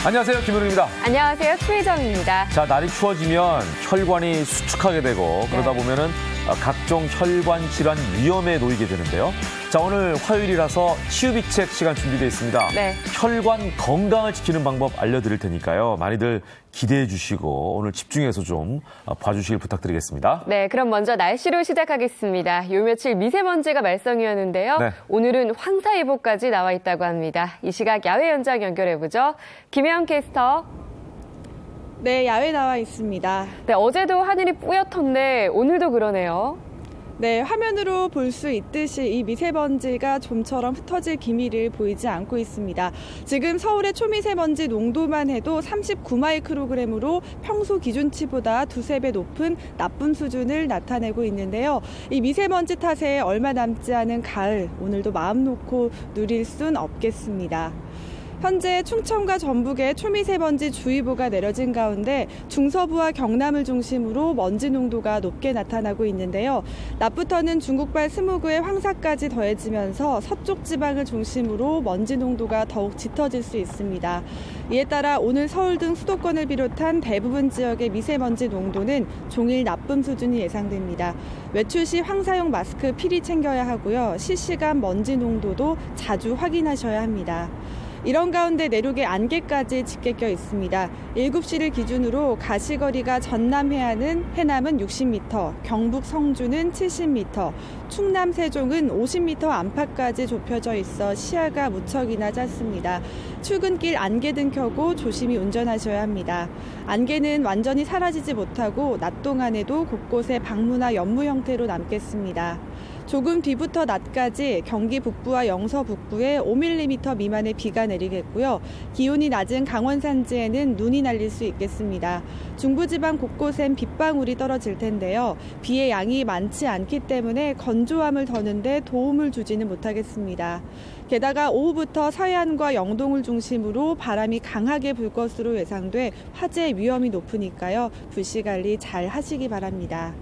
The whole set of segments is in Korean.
안녕하세요, 김은우입니다. 안녕하세요, 최희정입니다. 자, 날이 추워지면 혈관이 수축하게 되고 그러다 보면은 각종 혈관 질환 위험에 놓이게 되는데요. 자, 오늘 화요일이라서 치유비책 시간 준비되어 있습니다. 네. 혈관 건강을 지키는 방법 알려드릴 테니까요. 많이들 기대해 주시고 오늘 집중해서 좀 봐주시길 부탁드리겠습니다. 네, 그럼 먼저 날씨로 시작하겠습니다. 요 며칠 미세먼지가 말썽이었는데요. 네. 오늘은 황사예보까지 나와 있다고 합니다. 이 시각 야외 현장 연결해보죠. 김혜영 캐스터. 네, 야외 나와 있습니다. 네, 어제도 하늘이 뿌옇던데 오늘도 그러네요. 네, 화면으로 볼 수 있듯이 이 미세먼지가 좀처럼 흩어질 기미를 보이지 않고 있습니다. 지금 서울의 초미세먼지 농도만 해도 39마이크로그램으로 평소 기준치보다 두세 배 높은 나쁨 수준을 나타내고 있는데요. 이 미세먼지 탓에 얼마 남지 않은 가을, 오늘도 마음 놓고 누릴 순 없겠습니다. 현재 충청과 전북에 초미세먼지 주의보가 내려진 가운데 중서부와 경남을 중심으로 먼지 농도가 높게 나타나고 있는데요. 낮부터는 중국발 20구의 황사까지 더해지면서 서쪽 지방을 중심으로 먼지 농도가 더욱 짙어질 수 있습니다. 이에 따라 오늘 서울 등 수도권을 비롯한 대부분 지역의 미세먼지 농도는 종일 나쁨 수준이 예상됩니다. 외출 시 황사용 마스크 필히 챙겨야 하고요. 실시간 먼지 농도도 자주 확인하셔야 합니다. 이런 가운데 내륙에 안개까지 짙게 껴 있습니다. 7시를 기준으로 가시거리가 전남 해안은 해남은 60m, 경북 성주는 70m, 충남 세종은 50m 안팎까지 좁혀져 있어 시야가 무척이나 짧습니다. 출근길 안개등 켜고 조심히 운전하셔야 합니다. 안개는 완전히 사라지지 못하고 낮 동안에도 곳곳에 방무나 연무 형태로 남겠습니다. 조금 뒤부터 낮까지 경기 북부와 영서 북부에 5mm 미만의 비가 내리겠고요. 기온이 낮은 강원 산지에는 눈이 날릴 수 있겠습니다. 중부지방 곳곳엔 빗방울이 떨어질 텐데요. 비의 양이 많지 않기 때문에 건조함을 더는데 도움을 주지는 못하겠습니다. 게다가 오후부터 서해안과 영동을 중심으로 바람이 강하게 불 것으로 예상돼 화재 위험이 높으니까요. 불시관리 잘 하시기 바랍니다.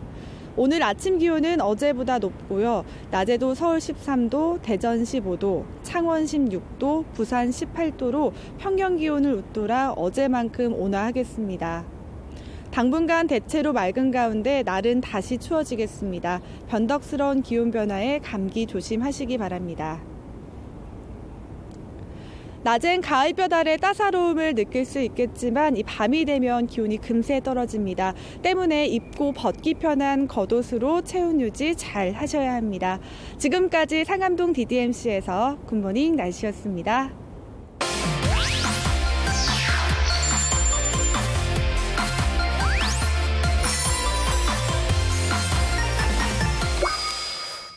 오늘 아침 기온은 어제보다 높고요. 낮에도 서울 13도, 대전 15도, 창원 16도, 부산 18도로 평년 기온을 웃돌아 어제만큼 온화하겠습니다. 당분간 대체로 맑은 가운데 날은 다시 추워지겠습니다. 변덕스러운 기온 변화에 감기 조심하시기 바랍니다. 낮엔 가을볕 아래 따사로움을 느낄 수 있겠지만 이 밤이 되면 기온이 금세 떨어집니다. 때문에 입고 벗기 편한 겉옷으로 체온 유지 잘 하셔야 합니다. 지금까지 상암동 DDMC에서 굿모닝 날씨였습니다.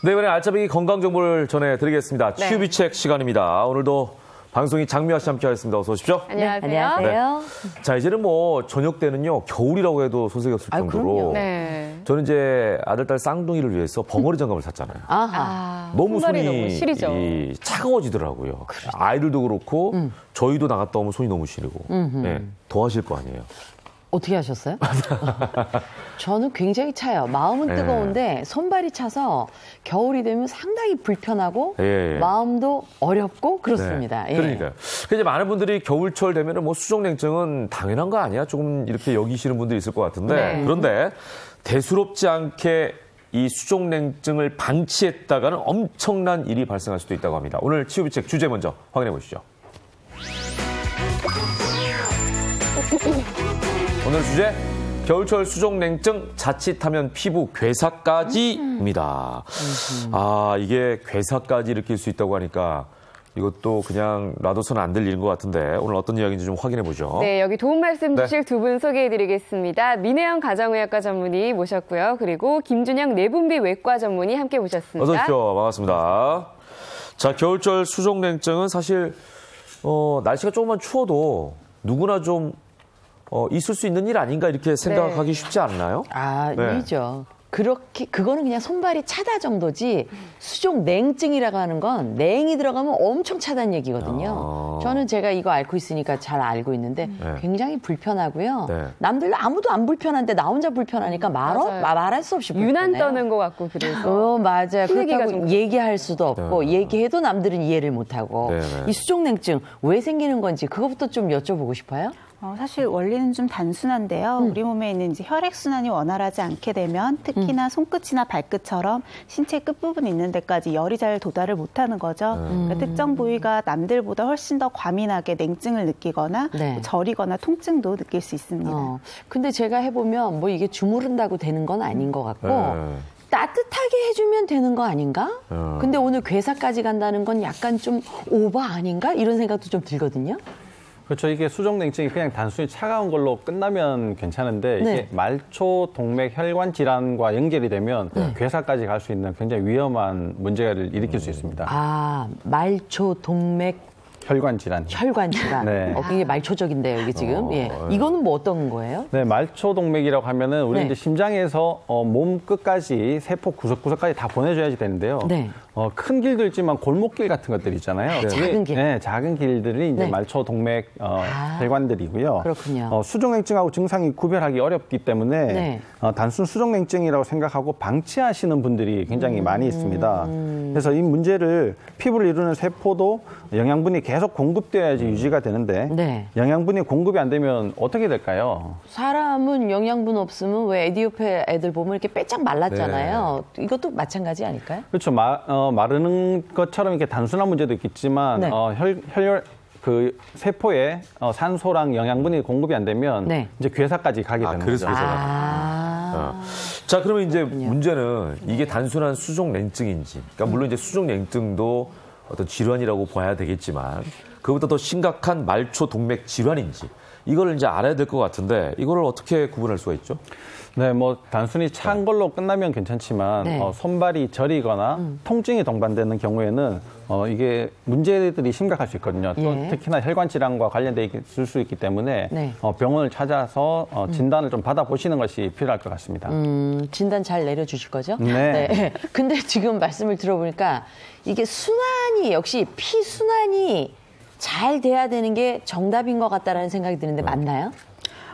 네, 이번에 알짜배기 건강 정보를 전해드리겠습니다. 네. 치유비책 시간입니다. 오늘도 방송이 장미아 씨 함께 하겠습니다. 어서 오십시오. 안녕하세요. 네, 안녕하세요. 네. 자, 이제는 뭐 저녁 때는요, 겨울이라고 해도 손색이 없을 정도로. 그럼요. 네. 저는 이제 아들, 딸 쌍둥이를 위해서 벙어리 장갑을 샀잖아요. 아하. 너무 손발이 손이 너무 시리죠. 차가워지더라고요. 아이들도 그렇고 저희도 나갔다 오면 손이 너무 시리고. 네, 더 하실 거 아니에요. 어떻게 하셨어요? 저는 굉장히 차요. 마음은 네. 뜨거운데 손발이 차서 겨울이 되면 상당히 불편하고 예. 마음도 어렵고 그렇습니다. 네. 예. 그러니까요. 이제 많은 분들이 겨울철 되면은 뭐 수족냉증은 당연한 거 아니야? 조금 이렇게 여기시는 분들이 있을 것 같은데. 네. 그런데 대수롭지 않게 이 수족냉증을 방치했다가는 엄청난 일이 발생할 수도 있다고 합니다. 오늘 치유비책 주제 먼저 확인해 보시죠. 오늘 주제 겨울철 수족냉증 자칫하면 피부 괴사까지입니다. 아, 이게 괴사까지 일으킬 수 있다고 하니까 이것도 그냥 놔둬서는 안 될 일인 것 같은데 오늘 어떤 이야기인지 좀 확인해 보죠. 네, 여기 도움 말씀 네. 주실 두 분 소개해드리겠습니다. 민혜영 가정의학과 전문의 모셨고요. 그리고 김준영 내분비 외과 전문의 함께 모셨습니다. 어서 오십시오. 반갑습니다. 자, 겨울철 수족냉증은 사실 날씨가 조금만 추워도 누구나 좀 있을 수 있는 일 아닌가 이렇게 생각하기 쉽지 않나요? 아, 네. 일이죠. 그렇게 그거는 그냥 손발이 차다 정도지 수족 냉증이라고 하는 건 냉이 들어가면 엄청 차다는 얘기거든요. 저는 제가 이거 앓고 있으니까 잘 알고 있는데 굉장히 불편하고요. 네. 남들 아무도 안 불편한데 나 혼자 불편하니까 말할 수 없이 불편해요. 유난 떠는 것 같고 그래서. 맞아요. 얘기가 그렇다고 얘기할 수도 없고 얘기해도 남들은 이해를 못하고 네. 이 수족 냉증 왜 생기는 건지 그것부터 좀 여쭤보고 싶어요. 사실 원리는 좀 단순한데요. 우리 몸에 있는 이제 혈액순환이 원활하지 않게 되면 특히나 손끝이나 발끝처럼 신체 끝부분 있는 데까지 열이 잘 도달을 못하는 거죠. 그러니까 특정 부위가 남들보다 훨씬 더 과민하게 냉증을 느끼거나 네. 저리거나 통증도 느낄 수 있습니다. 근데 제가 해보면 뭐 이게 주무른다고 되는 건 아닌 것 같고 네. 따뜻하게 해주면 되는 거 아닌가? 근데 오늘 괴사까지 간다는 건 약간 좀 오버 아닌가? 이런 생각도 좀 들거든요. 그렇죠. 이게 수족냉증이 그냥 단순히 차가운 걸로 끝나면 괜찮은데 이게 네. 말초 동맥 혈관 질환과 연결이 되면 괴사까지 갈 수 있는 굉장히 위험한 문제를 일으킬 수 있습니다. 말초 동맥 혈관 질환. 혈관 질환. 네. 굉장히 말초적인데요, 이게 지금. 예. 이거는 뭐 어떤 거예요? 네, 말초 동맥이라고 하면은 우리 네. 이제 심장에서 몸 끝까지 세포 구석구석까지 다 보내줘야지 되는데요. 네. 큰 길도 있지만 골목길 같은 것들 있잖아요. 작은 길. 네, 작은 길들이 이제 네. 말초 동맥 혈관들이고요. 그렇군요. 수족냉증하고 증상이 구별하기 어렵기 때문에 네. 단순 수족냉증이라고 생각하고 방치하시는 분들이 굉장히 많이 있습니다. 그래서 이 문제를 피부를 이루는 세포도 영양분이 계속 공급돼야지 유지가 되는데 네. 영양분이 공급이 안 되면 어떻게 될까요? 사람은 영양분 없으면 왜 에디오페 애들 보면 이렇게 빼짝 말랐잖아요. 이것도 마찬가지 아닐까요? 그렇죠. 마르는 것처럼 이렇게 단순한 문제도 있겠지만 네. 그 세포에 산소랑 영양분이 공급이 안 되면 네. 이제 괴사까지 가게 되는 그래서 거죠. 자, 그러면 이제 문제는 이게 단순한 수족 냉증인지, 그러니까 물론 이제 수족 냉증도 어떤 질환이라고 봐야 되겠지만, 그보다 더 심각한 말초 동맥 질환인지, 이걸 이제 알아야 될 것 같은데, 이거를 어떻게 구분할 수가 있죠? 네, 뭐 단순히 찬 걸로 끝나면 괜찮지만 네. 손발이 저리거나 통증이 동반되는 경우에는 이게 문제들이 심각할 수 있거든요. 또 예. 특히나 혈관 질환과 관련돼 있을 수 있기 때문에 네. 병원을 찾아서 진단을 좀 받아보시는 것이 필요할 것 같습니다. 진단 잘 내려주실 거죠? 네. 근데 지금 말씀을 들어보니까 이게 순환이 역시 피 순환이 잘 돼야 되는 게 정답인 것 같다라는 생각이 드는데 맞나요?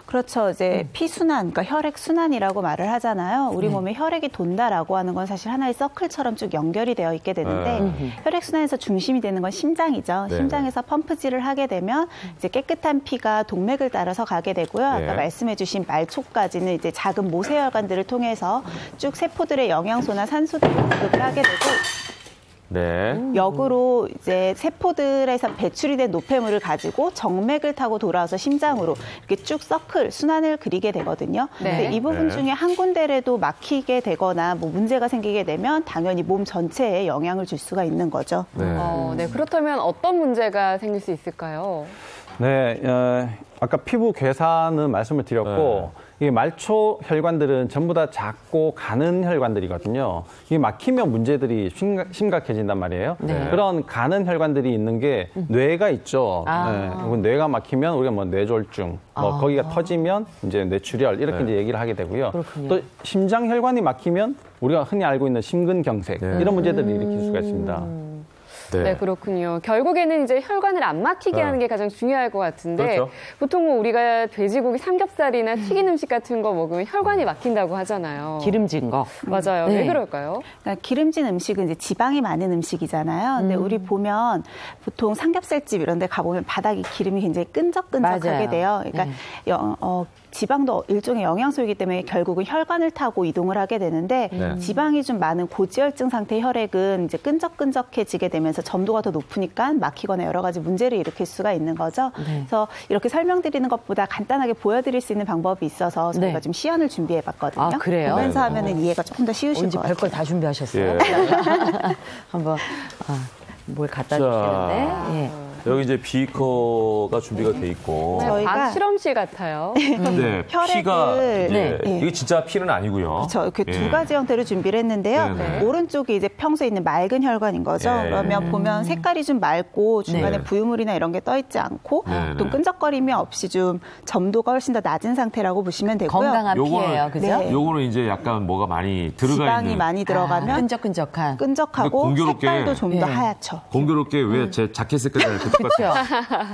그렇죠. 이제 피순환, 그러니까 혈액순환이라고 말을 하잖아요. 우리 몸에 혈액이 돈다라고 하는 건 사실 하나의 서클처럼 쭉 연결이 되어 있게 되는데 혈액순환에서 중심이 되는 건 심장이죠. 네. 심장에서 펌프질을 하게 되면 이제 깨끗한 피가 동맥을 따라서 가게 되고요. 아까 네. 말씀해주신 말초까지는 이제 작은 모세혈관들을 통해서 쭉 세포들의 영양소나 산소들을 공급을 하게 되고 네. 역으로 이제 세포들에서 배출이 된 노폐물을 가지고 정맥을 타고 돌아와서 심장으로 이렇게 쭉 서클 순환을 그리게 되거든요. 네. 근데 이 부분 네. 중에 한 군데라도 막히게 되거나 뭐 문제가 생기게 되면 당연히 몸 전체에 영향을 줄 수가 있는 거죠. 네. 그렇다면 어떤 문제가 생길 수 있을까요? 네, 아까 피부 괴사는 말씀을 드렸고 이 말초 혈관들은 전부 다 작고 가는 혈관들이거든요. 이게 막히면 문제들이 심각해진단 말이에요. 네. 그런 가는 혈관들이 있는 게 뇌가 있죠. 네, 뇌가 막히면 우리가 뭐 뇌졸중, 뭐 거기가 터지면 이제 뇌출혈 이렇게 이제 얘기를 하게 되고요. 그렇군요. 또 심장 혈관이 막히면 우리가 흔히 알고 있는 심근경색 이런 문제들을 일으킬 수가 있습니다. 네, 그렇군요. 결국에는 이제 혈관을 안 막히게 하는 게 가장 중요할 것 같은데 그렇죠. 보통 뭐 우리가 돼지고기 삼겹살이나 튀긴 음식 같은 거 먹으면 혈관이 막힌다고 하잖아요. 기름진 거. 맞아요. 네. 왜 그럴까요? 그러니까 기름진 음식은 이제 지방이 많은 음식이잖아요. 근데 우리 보면 보통 삼겹살집 이런 데 가보면 바닥이 기름이 굉장히 끈적끈적하게 맞아요. 돼요. 그러니까 지방도 일종의 영양소이기 때문에 결국은 혈관을 타고 이동을 하게 되는데 지방이 좀 많은 고지혈증 상태의 혈액은 이제 끈적끈적해지게 되면서 점도가 더 높으니까 막히거나 여러 가지 문제를 일으킬 수가 있는 거죠. 그래서 이렇게 설명드리는 것보다 간단하게 보여드릴 수 있는 방법이 있어서 저희가 네. 좀 시연을 준비해봤거든요. 아, 그래요? 보면서 하면은 이해가 조금 더 쉬우실 언제 것 같아요. 별걸 다 준비하셨어요? 예. 한번 뭘 갖다 주시는데. 예. 여기 이제 비커가 준비가 돼 있고. 방 실험실 같아요. 네, 피가 혈액을 이게 진짜 피는 아니고요. 그렇죠. 이렇게 예. 두 가지 형태로 준비를 했는데요. 네네. 오른쪽이 이제 평소에 있는 맑은 혈관인 거죠. 예. 그러면 보면 색깔이 좀 맑고 중간에 네. 부유물이나 이런 게 떠 있지 않고 네네. 또 끈적거림이 없이 좀 점도가 훨씬 더 낮은 상태라고 보시면 되고요. 건강한 요거는- 피예요, 그죠? 네. 요거는 이제 약간 뭐가 많이 들어가 지방이 있는. 많이 들어가면 끈적끈적한. 끈적하고 근데 공교롭게- 색깔도 좀 더 예. 하얗죠. 공교롭게 왜 제 자켓 색깔이랑 이렇게 똑같아요?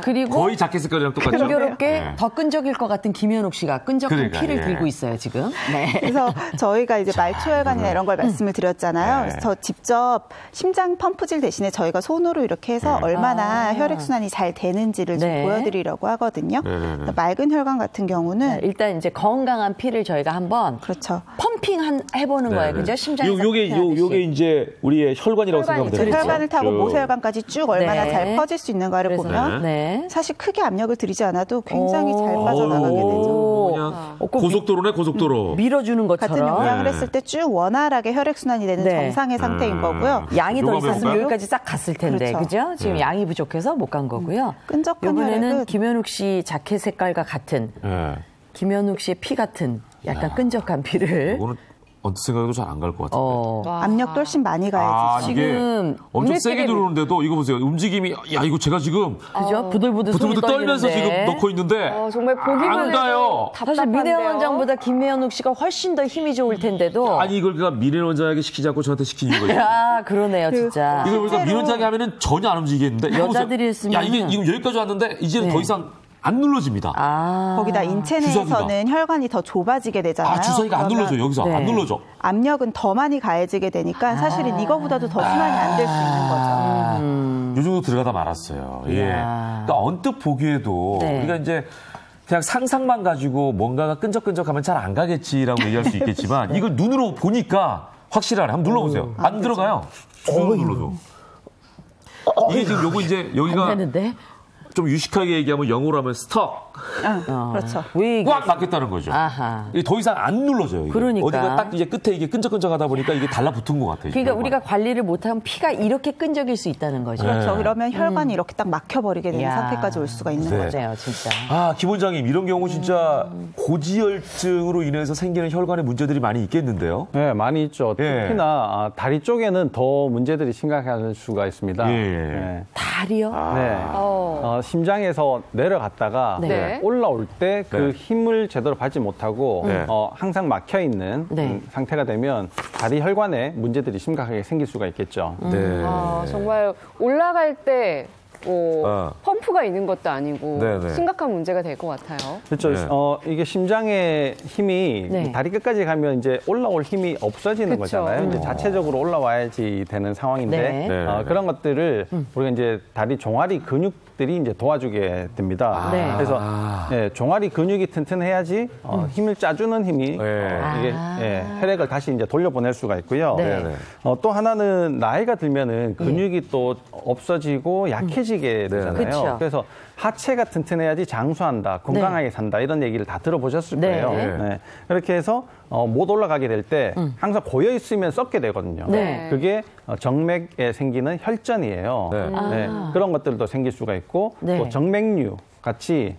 그리고 거의 자켓 색깔이랑 똑같죠? 공교롭게 네. 더 끈적일 것 같은 김현욱 씨가 끈적한 그러니까, 피를 예. 들고 있어요, 지금. 네. 그래서 저희가 이제 말초혈관이나 이런 걸 말씀을 드렸잖아요. 네. 그래서 저 직접 심장 펌프질 대신에 저희가 손으로 이렇게 해서 얼마나 혈액순환이 잘 되는지를 좀 네. 보여드리려고 하거든요. 네네네. 그래서 맑은 혈관 같은 경우는 일단 이제 건강한 피를 저희가 한번 그렇죠. 펌핑 해보는 거예요, 그죠? 심장에서 요게 이제 우리의 혈관이라고 생각하면 되는 거죠? 혈관을 타고 쭉. 모세혈관까지 쭉 얼마나 네. 잘 퍼질 수 있는 거를 그래서- 보면 네. 사실 크게 압력을 들이지 않아도 굉장히 잘 오. 빠져나가게 되죠. 그냥 꼭 고속도로네, 고속도로. 밀어주는 같은 것처럼. 모양을 네. 했을 때 쭉 원활하게 혈액순환이 되는 네. 정상의 상태인 거고요. 양이 더 요거 있었으면 해볼까요? 여기까지 싹 갔을 텐데, 그렇죠. 그죠? 지금 양이 부족해서 못 간 거고요. 끈적한 이번에는 혈액은- 김현욱 씨 자켓 색깔과 같은, 예. 김현욱 씨의 피 같은 약간 끈적한 피를. 이거는 언뜻 생각해도 잘 안 갈 것 같은데. 압력도 훨씬 많이 가야지. 이게 지금 엄청 눈에 세게 띄게 들어오는데도 이거 보세요. 움직임이 야 이거 제가 지금 그죠? 부들부들 손이 부들부들 떨면서 떨리는데. 지금 넣고 있는데 정말 보기만 안 가요. 해도 사실 민혜 답답한데요. 원장보다 김현욱 씨가 훨씬 더 힘이 좋을 텐데도. 아니 이걸 그러니까 민혜 원장에게 시키지 않고 저한테 시킨 이유가 있어요. 아, 그러네요, 진짜. 이걸 우리가 민혜 원장이 하면은 전혀 안 움직이겠는데 이거 보세요. 여자들이 했으면은- 야 이게 지금 여기까지 왔는데 이제는 네. 더 이상 안 눌러집니다. 아. 거기다 인체 내에서는 혈관이 더 좁아지게 되잖아요. 주사위가 안 그러면 눌러져 여기서 네. 안 눌러져. 압력은 더 많이 가해지게 되니까 사실은 이거보다도 더 순환이 안 될 수 있는 거죠. 요 정도 들어가다 말았어요. 예. 이야. 그러니까 언뜻 보기에도 네. 우리가 이제 그냥 상상만 가지고 뭔가가 끈적끈적하면 잘 안 가겠지라고 얘기할 수 있겠지만 이걸 눈으로 보니까 확실하네. 한번 눌러보세요. 안 들어가요. 쭉 눌러줘. 이게 지금 요거 이제 여기가 되는데? 좀 유식하게 얘기하면 영어로 하면 스톡. 그렇죠. 왜 이게? 꽉 막혔다는 거죠. 아하. 이게 더 이상 안 눌러져요. 이게. 그러니까. 어디가 딱 이제 끝에 이게 끈적끈적하다 보니까 이게 달라붙은 것 같아요. 그러니까 우리가 관리를 못하면 피가 이렇게 끈적일 수 있다는 거죠. 그렇죠. 그러면 혈관이 이렇게 딱 막혀버리게 되는 이야. 상태까지 올 수가 있는 네. 거죠. 맞아요, 진짜. 아, 김 원장님, 이런 경우 진짜 고지혈증으로 인해서 생기는 혈관에 문제들이 많이 있겠는데요? 네, 많이 있죠. 예. 특히나 다리 쪽에는 더 문제들이 심각할 수가 있습니다. 예. 네. 다리요? 네. 심장에서 내려갔다가 네. 올라올 때 그 네. 힘을 제대로 받지 못하고 네. 항상 막혀 있는 네. 상태가 되면 다리 혈관에 문제들이 심각하게 생길 수가 있겠죠. 네. 정말 올라갈 때 펌프가 있는 것도 아니고 네네. 심각한 문제가 될 것 같아요. 그렇죠. 네. 이게 심장의 힘이 네. 다리 끝까지 가면 이제 올라올 힘이 없어지는 그쵸. 거잖아요. 이제 자체적으로 올라와야지 되는 상황인데 네. 네. 그런 것들을 우리가 이제 다리 종아리 근육들이 이제 도와주게 됩니다. 네. 그래서 종아리 근육이 튼튼해야지 힘을 짜주는 힘이 네. 이게 혈액을 다시 이제 돌려보낼 수가 있고요. 네. 또 하나는 나이가 들면은 근육이 또 없어지고 약해지게 되잖아요. 그쵸. 그래서 하체가 튼튼해야지 장수한다, 건강하게 산다 이런 얘기를 다 들어보셨을 네. 거예요. 네. 그렇게 해서 못 올라가게 될 때 항상 고여 있으면 썩게 되거든요. 네. 그게 정맥에 생기는 혈전이에요. 네. 그런 것들도 생길 수가 있고 네. 또 정맥류 같이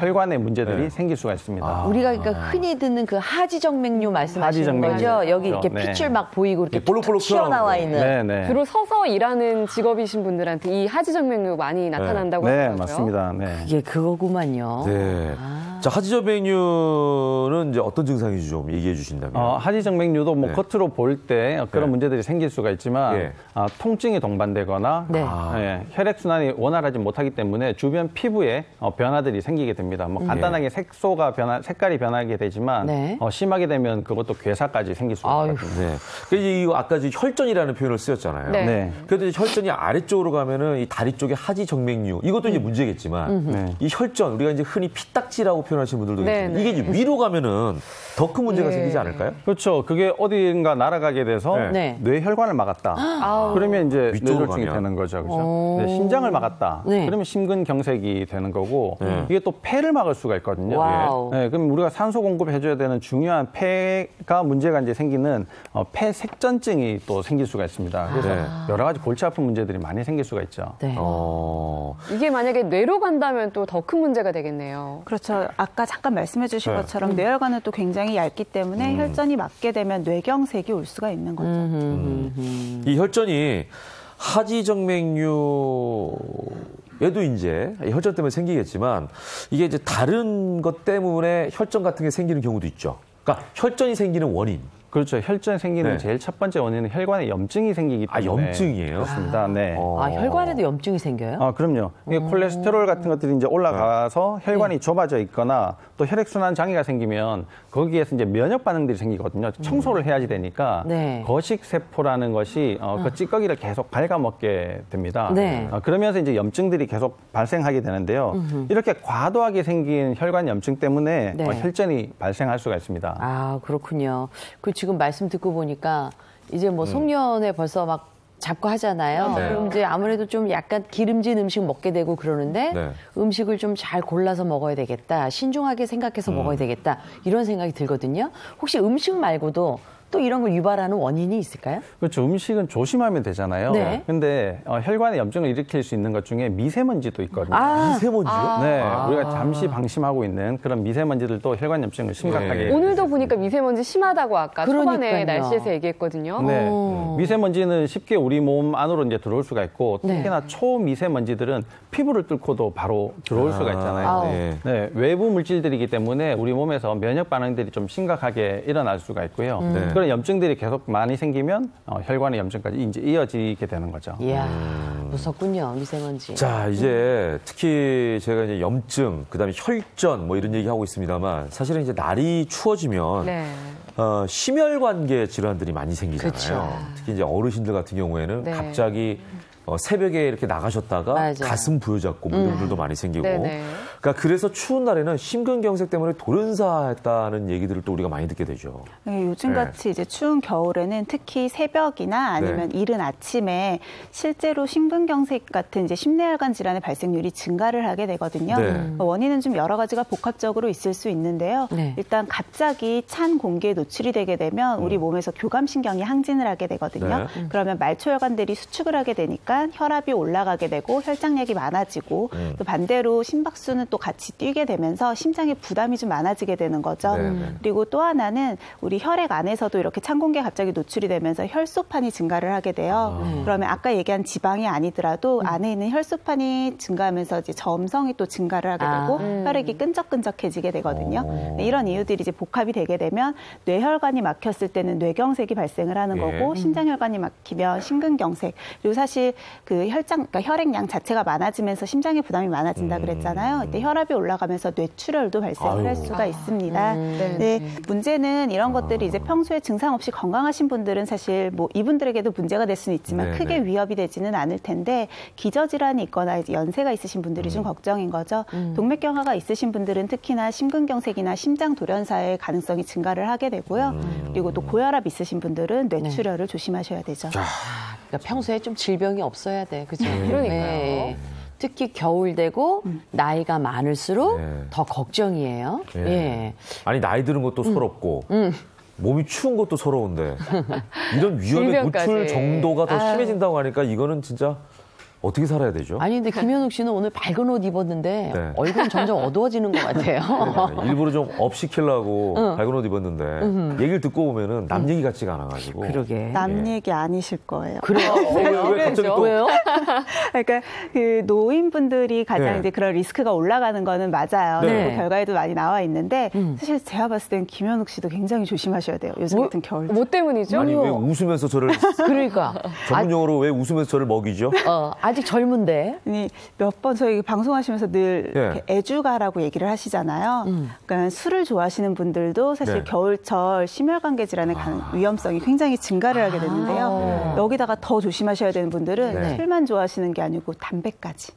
혈관에 문제들이 네. 생길 수가 있습니다. 우리가 그러니까 흔히 듣는 그 하지정맥류 말씀하시는 하지정맥류. 거죠? 여기 이렇게 네. 핏줄 막 보이고 이렇게 볼록볼록 튀어나와 튀어나오는 있는. 네. 주로 서서 일하는 직업이신 분들한테 이 하지정맥류 많이 나타난다고 네, 하더라고요. 맞습니다. 네. 이게 그거구만요. 네. 자, 하지정맥류는 이제 어떤 증상인지 좀 얘기해 주신다면. 하지정맥류도 뭐 네. 겉으로 볼 때 그런 네. 문제들이 생길 수가 있지만 예. 통증이 동반되거나 네. 혈액순환이 원활하지 못하기 때문에 주변 피부에 변화들이 생기게 됩니다. 뭐 간단하게 색깔이 변하게 되지만 네. 심하게 되면 그것도 괴사까지 생길 수가 아유. 있거든요. 네. 그래서 이거 아까 이제 혈전이라는 표현을 쓰였잖아요. 네. 네. 그래도 이제 혈전이 아래쪽으로 가면은 이 다리 쪽에 하지정맥류 이것도 이제 문제겠지만 네. 이 혈전 우리가 이제 흔히 피딱지라고 표현하시는 분들도 네, 계시는데 네. 이게 이제 위로 가면은 더 큰 문제가 네. 생기지 않을까요? 그렇죠. 그게 어딘가 날아가게 돼서 네. 뇌혈관을 막았다. 아우. 그러면 이제 위쪽으로 뇌졸중이 가면. 되는 거죠. 그죠? 심장을 막았다. 네. 그러면 심근경색이 되는 되는 거고 이게 또 폐를 막을 수가 있거든요. 와우. 네, 그럼 우리가 산소 공급해줘야 되는 중요한 폐가 문제가 이제 생기는 폐색전증이 또 생길 수가 있습니다. 그래서 여러 가지 골치 아픈 문제들이 많이 생길 수가 있죠. 네. 이게 만약에 뇌로 간다면 또 더 큰 문제가 되겠네요. 그렇죠. 아까 잠깐 말씀해 주신 것처럼 뇌혈관은 또 굉장히 얇기 때문에 혈전이 막게 되면 뇌경색이 올 수가 있는 거죠. 이 혈전이 하지정맥류에도 이제 혈전 때문에 생기겠지만 이게 이제 다른 것 때문에 혈전 같은 게 생기는 경우도 있죠. 그러니까 혈전이 생기는 원인. 그렇죠. 혈전이 생기는 제일 첫 번째 원인은 혈관에 염증이 생기기 때문에. 염증이에요? 그렇습니다. 네. 혈관에도 염증이 생겨요? 그럼요. 이게 콜레스테롤 같은 것들이 이제 올라가서 혈관이 좁아져 있거나 또 혈액순환 장애가 생기면 거기에서 이제 면역 반응들이 생기거든요. 청소를 해야지 되니까 거식세포라는 것이 그 찌꺼기를 계속 갉아먹게 됩니다. 그러면서 이제 염증들이 계속 발생하게 되는데요. 이렇게 과도하게 생긴 혈관 염증 때문에 혈전이 발생할 수가 있습니다. 아, 그렇군요. 지금 말씀 듣고 보니까 이제 뭐 송년회 벌써 막 잡고 하잖아요. 그럼 이제 아무래도 좀 약간 기름진 음식 먹게 되고 그러는데 음식을 좀 잘 골라서 먹어야 되겠다. 신중하게 생각해서 먹어야 되겠다. 이런 생각이 들거든요. 혹시 음식 말고도 또 이런 걸 유발하는 원인이 있을까요? 그렇죠. 음식은 조심하면 되잖아요. 네. 근데 혈관에 염증을 일으킬 수 있는 것 중에 미세먼지도 있거든요. 미세먼지요? 네. 우리가 잠시 방심하고 있는 그런 미세먼지들도 혈관 염증을 심각하게. 오늘도 보니까 미세먼지 심하다고 아까 초반에 그러니까요. 날씨에서 얘기했거든요. 네. 미세먼지는 쉽게 우리 몸 안으로 이제 들어올 수가 있고 특히나 초미세먼지들은 피부를 뚫고도 바로 들어올 수가 있잖아요. 네. 외부 물질들이기 때문에 우리 몸에서 면역 반응들이 좀 심각하게 일어날 수가 있고요. 그런 염증들이 계속 많이 생기면 혈관의 염증까지 이제 이어지게 되는 거죠. 이야, 무섭군요, 미세먼지. 자, 이제 특히 제가 이제 염증, 그다음에 혈전 뭐 이런 얘기 하고 있습니다만 사실은 이제 날이 추워지면 심혈관계 질환들이 많이 생기잖아요. 특히 이제 어르신들 같은 경우에는 갑자기 새벽에 이렇게 나가셨다가 가슴 부여잡고 이런 분들도 많이 생기고. 그러니까 그래서 추운 날에는 심근경색 때문에 돌연사했다는 얘기들을 또 우리가 많이 듣게 되죠. 요즘같이 이제 추운 겨울에는 특히 새벽이나 아니면 이른 아침에 실제로 심근경색 같은 이제 심내혈관 질환의 발생률이 증가를 하게 되거든요. 원인은 좀 여러 가지가 복합적으로 있을 수 있는데요. 일단 갑자기 찬 공기에 노출이 되게 되면 우리 몸에서 교감신경이 항진을 하게 되거든요. 그러면 말초혈관들이 수축을 하게 되니까 혈압이 올라가게 되고 혈장량이 많아지고 또 반대로 심박수는 또 같이 뛰게 되면서 심장에 부담이 좀 많아지게 되는 거죠. 그리고 또 하나는 우리 혈액 안에서도 이렇게 찬 공기에 갑자기 노출이 되면서 혈소판이 증가를 하게 돼요. 그러면 아까 얘기한 지방이 아니더라도 안에 있는 혈소판이 증가하면서 이제 점성이 또 증가를 하게 되고 혈액이 끈적끈적해지게 되거든요. 이런 이유들이 이제 복합이 되게 되면 뇌혈관이 막혔을 때는 뇌경색이 발생을 하는 거고 심장혈관이 막히면 심근경색. 그리고 사실 그 그러니까 혈액량 자체가 많아지면서 심장에 부담이 많아진다 그랬잖아요. 이때 혈압이 올라가면서 뇌출혈도 발생을 할 수가 있습니다. 문제는 이런 것들이 이제 평소에 증상 없이 건강하신 분들은 사실 뭐 이분들에게도 문제가 될 수는 있지만 크게 위협이 되지는 않을 텐데 기저질환이 있거나 이제 연세가 있으신 분들이 좀 걱정인 거죠. 동맥경화가 있으신 분들은 특히나 심근경색이나 심장 돌연사의 가능성이 증가를 하게 되고요. 그리고 또 고혈압 있으신 분들은 뇌출혈을 조심하셔야 되죠. 그러니까 평소에 좀 질병이 없어야 돼. 그죠? 그러니까요. 특히 겨울 되고 나이가 많을수록 더 걱정이에요. 아니, 나이 드는 것도 서럽고 몸이 추운 것도 서러운데 이런 위험에 노출 정도가 더 심해진다고 하니까 이거는 진짜 어떻게 살아야 되죠? 아니, 근데 김현욱 씨는 오늘 밝은 옷 입었는데 얼굴은 점점 어두워지는 것 같아요. 일부러 좀 업시키려고 밝은 옷 입었는데 얘기를 듣고 보면은 남 얘기 같지가 않아가지고. 그러게. 남 얘기 아니실 거예요. 그래요? 왜 갑자기 또? 왜요? 그러니까 그 노인분들이 가장 이제 그런 리스크가 올라가는 거는 맞아요. 그 결과에도 많이 나와 있는데 사실 제가 봤을 땐 김현욱 씨도 굉장히 조심하셔야 돼요. 요즘 같은 겨울. 뭐 때문이죠? 아니, 왜 웃으면서 저를 그러니까 전문 용어로 왜 웃으면서 저를 먹이죠? 아직 젊은데. 몇 번 저희 방송하시면서 늘 이렇게 애주가라고 얘기를 하시잖아요. 그러니까 술을 좋아하시는 분들도 사실 겨울철 심혈관계 질환의 위험성이 굉장히 증가를 하게 되는데요. 여기다가 더 조심하셔야 되는 분들은 술만 좋아하시는 게 아니고 담배까지.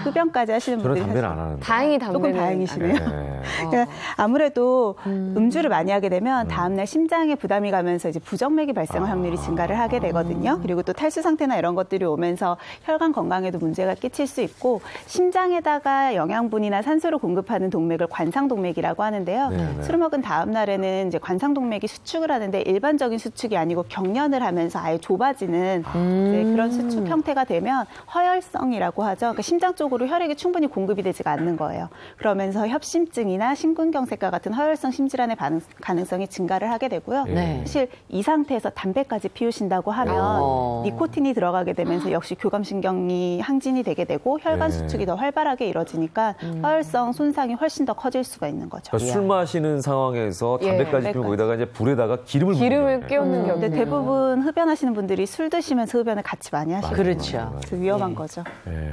흡연까지 하시는 저는 분들이 담배는 안 하는데. 다행히 담배는 조금 다행이시네요. 네. 그러니까 아무래도 음주를 많이 하게 되면 다음날 심장에 부담이 가면서 이제 부정맥이 발생할 확률이 증가를 하게 되거든요. 그리고 또 탈수 상태나 이런 것들이 오면서 혈관 건강에도 문제가 끼칠 수 있고 심장에다가 영양분이나 산소를 공급하는 동맥을 관상동맥이라고 하는데요. 네네. 술을 먹은 다음 날에는 이제 관상동맥이 수축을 하는데 일반적인 수축이 아니고 경련을 하면서 아예 좁아지는 이제 그런 수축 형태가 되면 허혈성이라고 하죠. 그러니까 심장 쪽으로 혈액이 충분히 공급이 되지가 않는 거예요. 그러면서 협심증이나 심근경색과 같은 허혈성 심질환의 가능성이 증가를 하게 되고요. 네. 사실 이 상태에서 담배까지 피우신다고 하면 니코틴이 들어가게 되면서 역시 교감신경이 항진이 되게 되고 혈관 수축이 더 활발하게 이루어지니까 허혈성 손상이 훨씬 더 커질 수가 있는 거죠. 그러니까 술 마시는 상황에서 담배까지 피우면 거기다가 이제 불에다가 기름을 깨우는 경우. 근데 대부분 흡연하시는 분들이 술 드시면서 흡연을 같이 많이 하시거든요. 그렇죠. 그래서 위험한 거죠.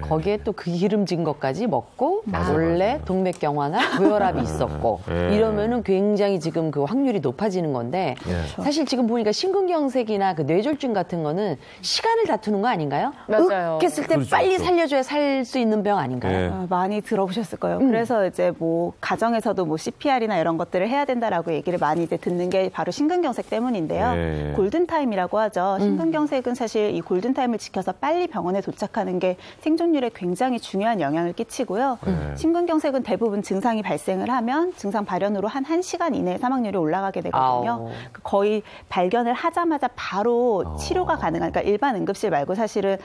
거기에 또 그 기름진 것까지 먹고 원래 동맥경화나 고혈압이 있었고 이러면은 굉장히 지금 그 확률이 높아지는 건데 사실 지금 보니까 심근경색이나 그 뇌졸중 같은 거는 시간을 다투는 거 아닌가요? 맞아요. 했을 때 그렇죠, 빨리 그렇죠. 살려줘야 살 수 있는 병 아닌가요? 많이 들어보셨을 거예요. 그래서 이제 뭐 가정에서도 뭐 CPR이나 이런 것들을 해야 된다라고 얘기를 많이 이제 듣는 게 바로 심근경색 때문인데요. 골든타임이라고 하죠. 심근경색은 사실 이 골든타임을 지켜서 빨리 병원에 도착하는 게 생존율에 굉장히 중요한 영향을 끼치고요. 심근경색은 대부분 증상이 발생을 하면 증상 발현으로 한 1시간 이내에 사망률이 올라가게 되거든요. 거의 발견을 하자마자 바로 치료가 가능한, 그러니까 일반 응급실 말고 사실은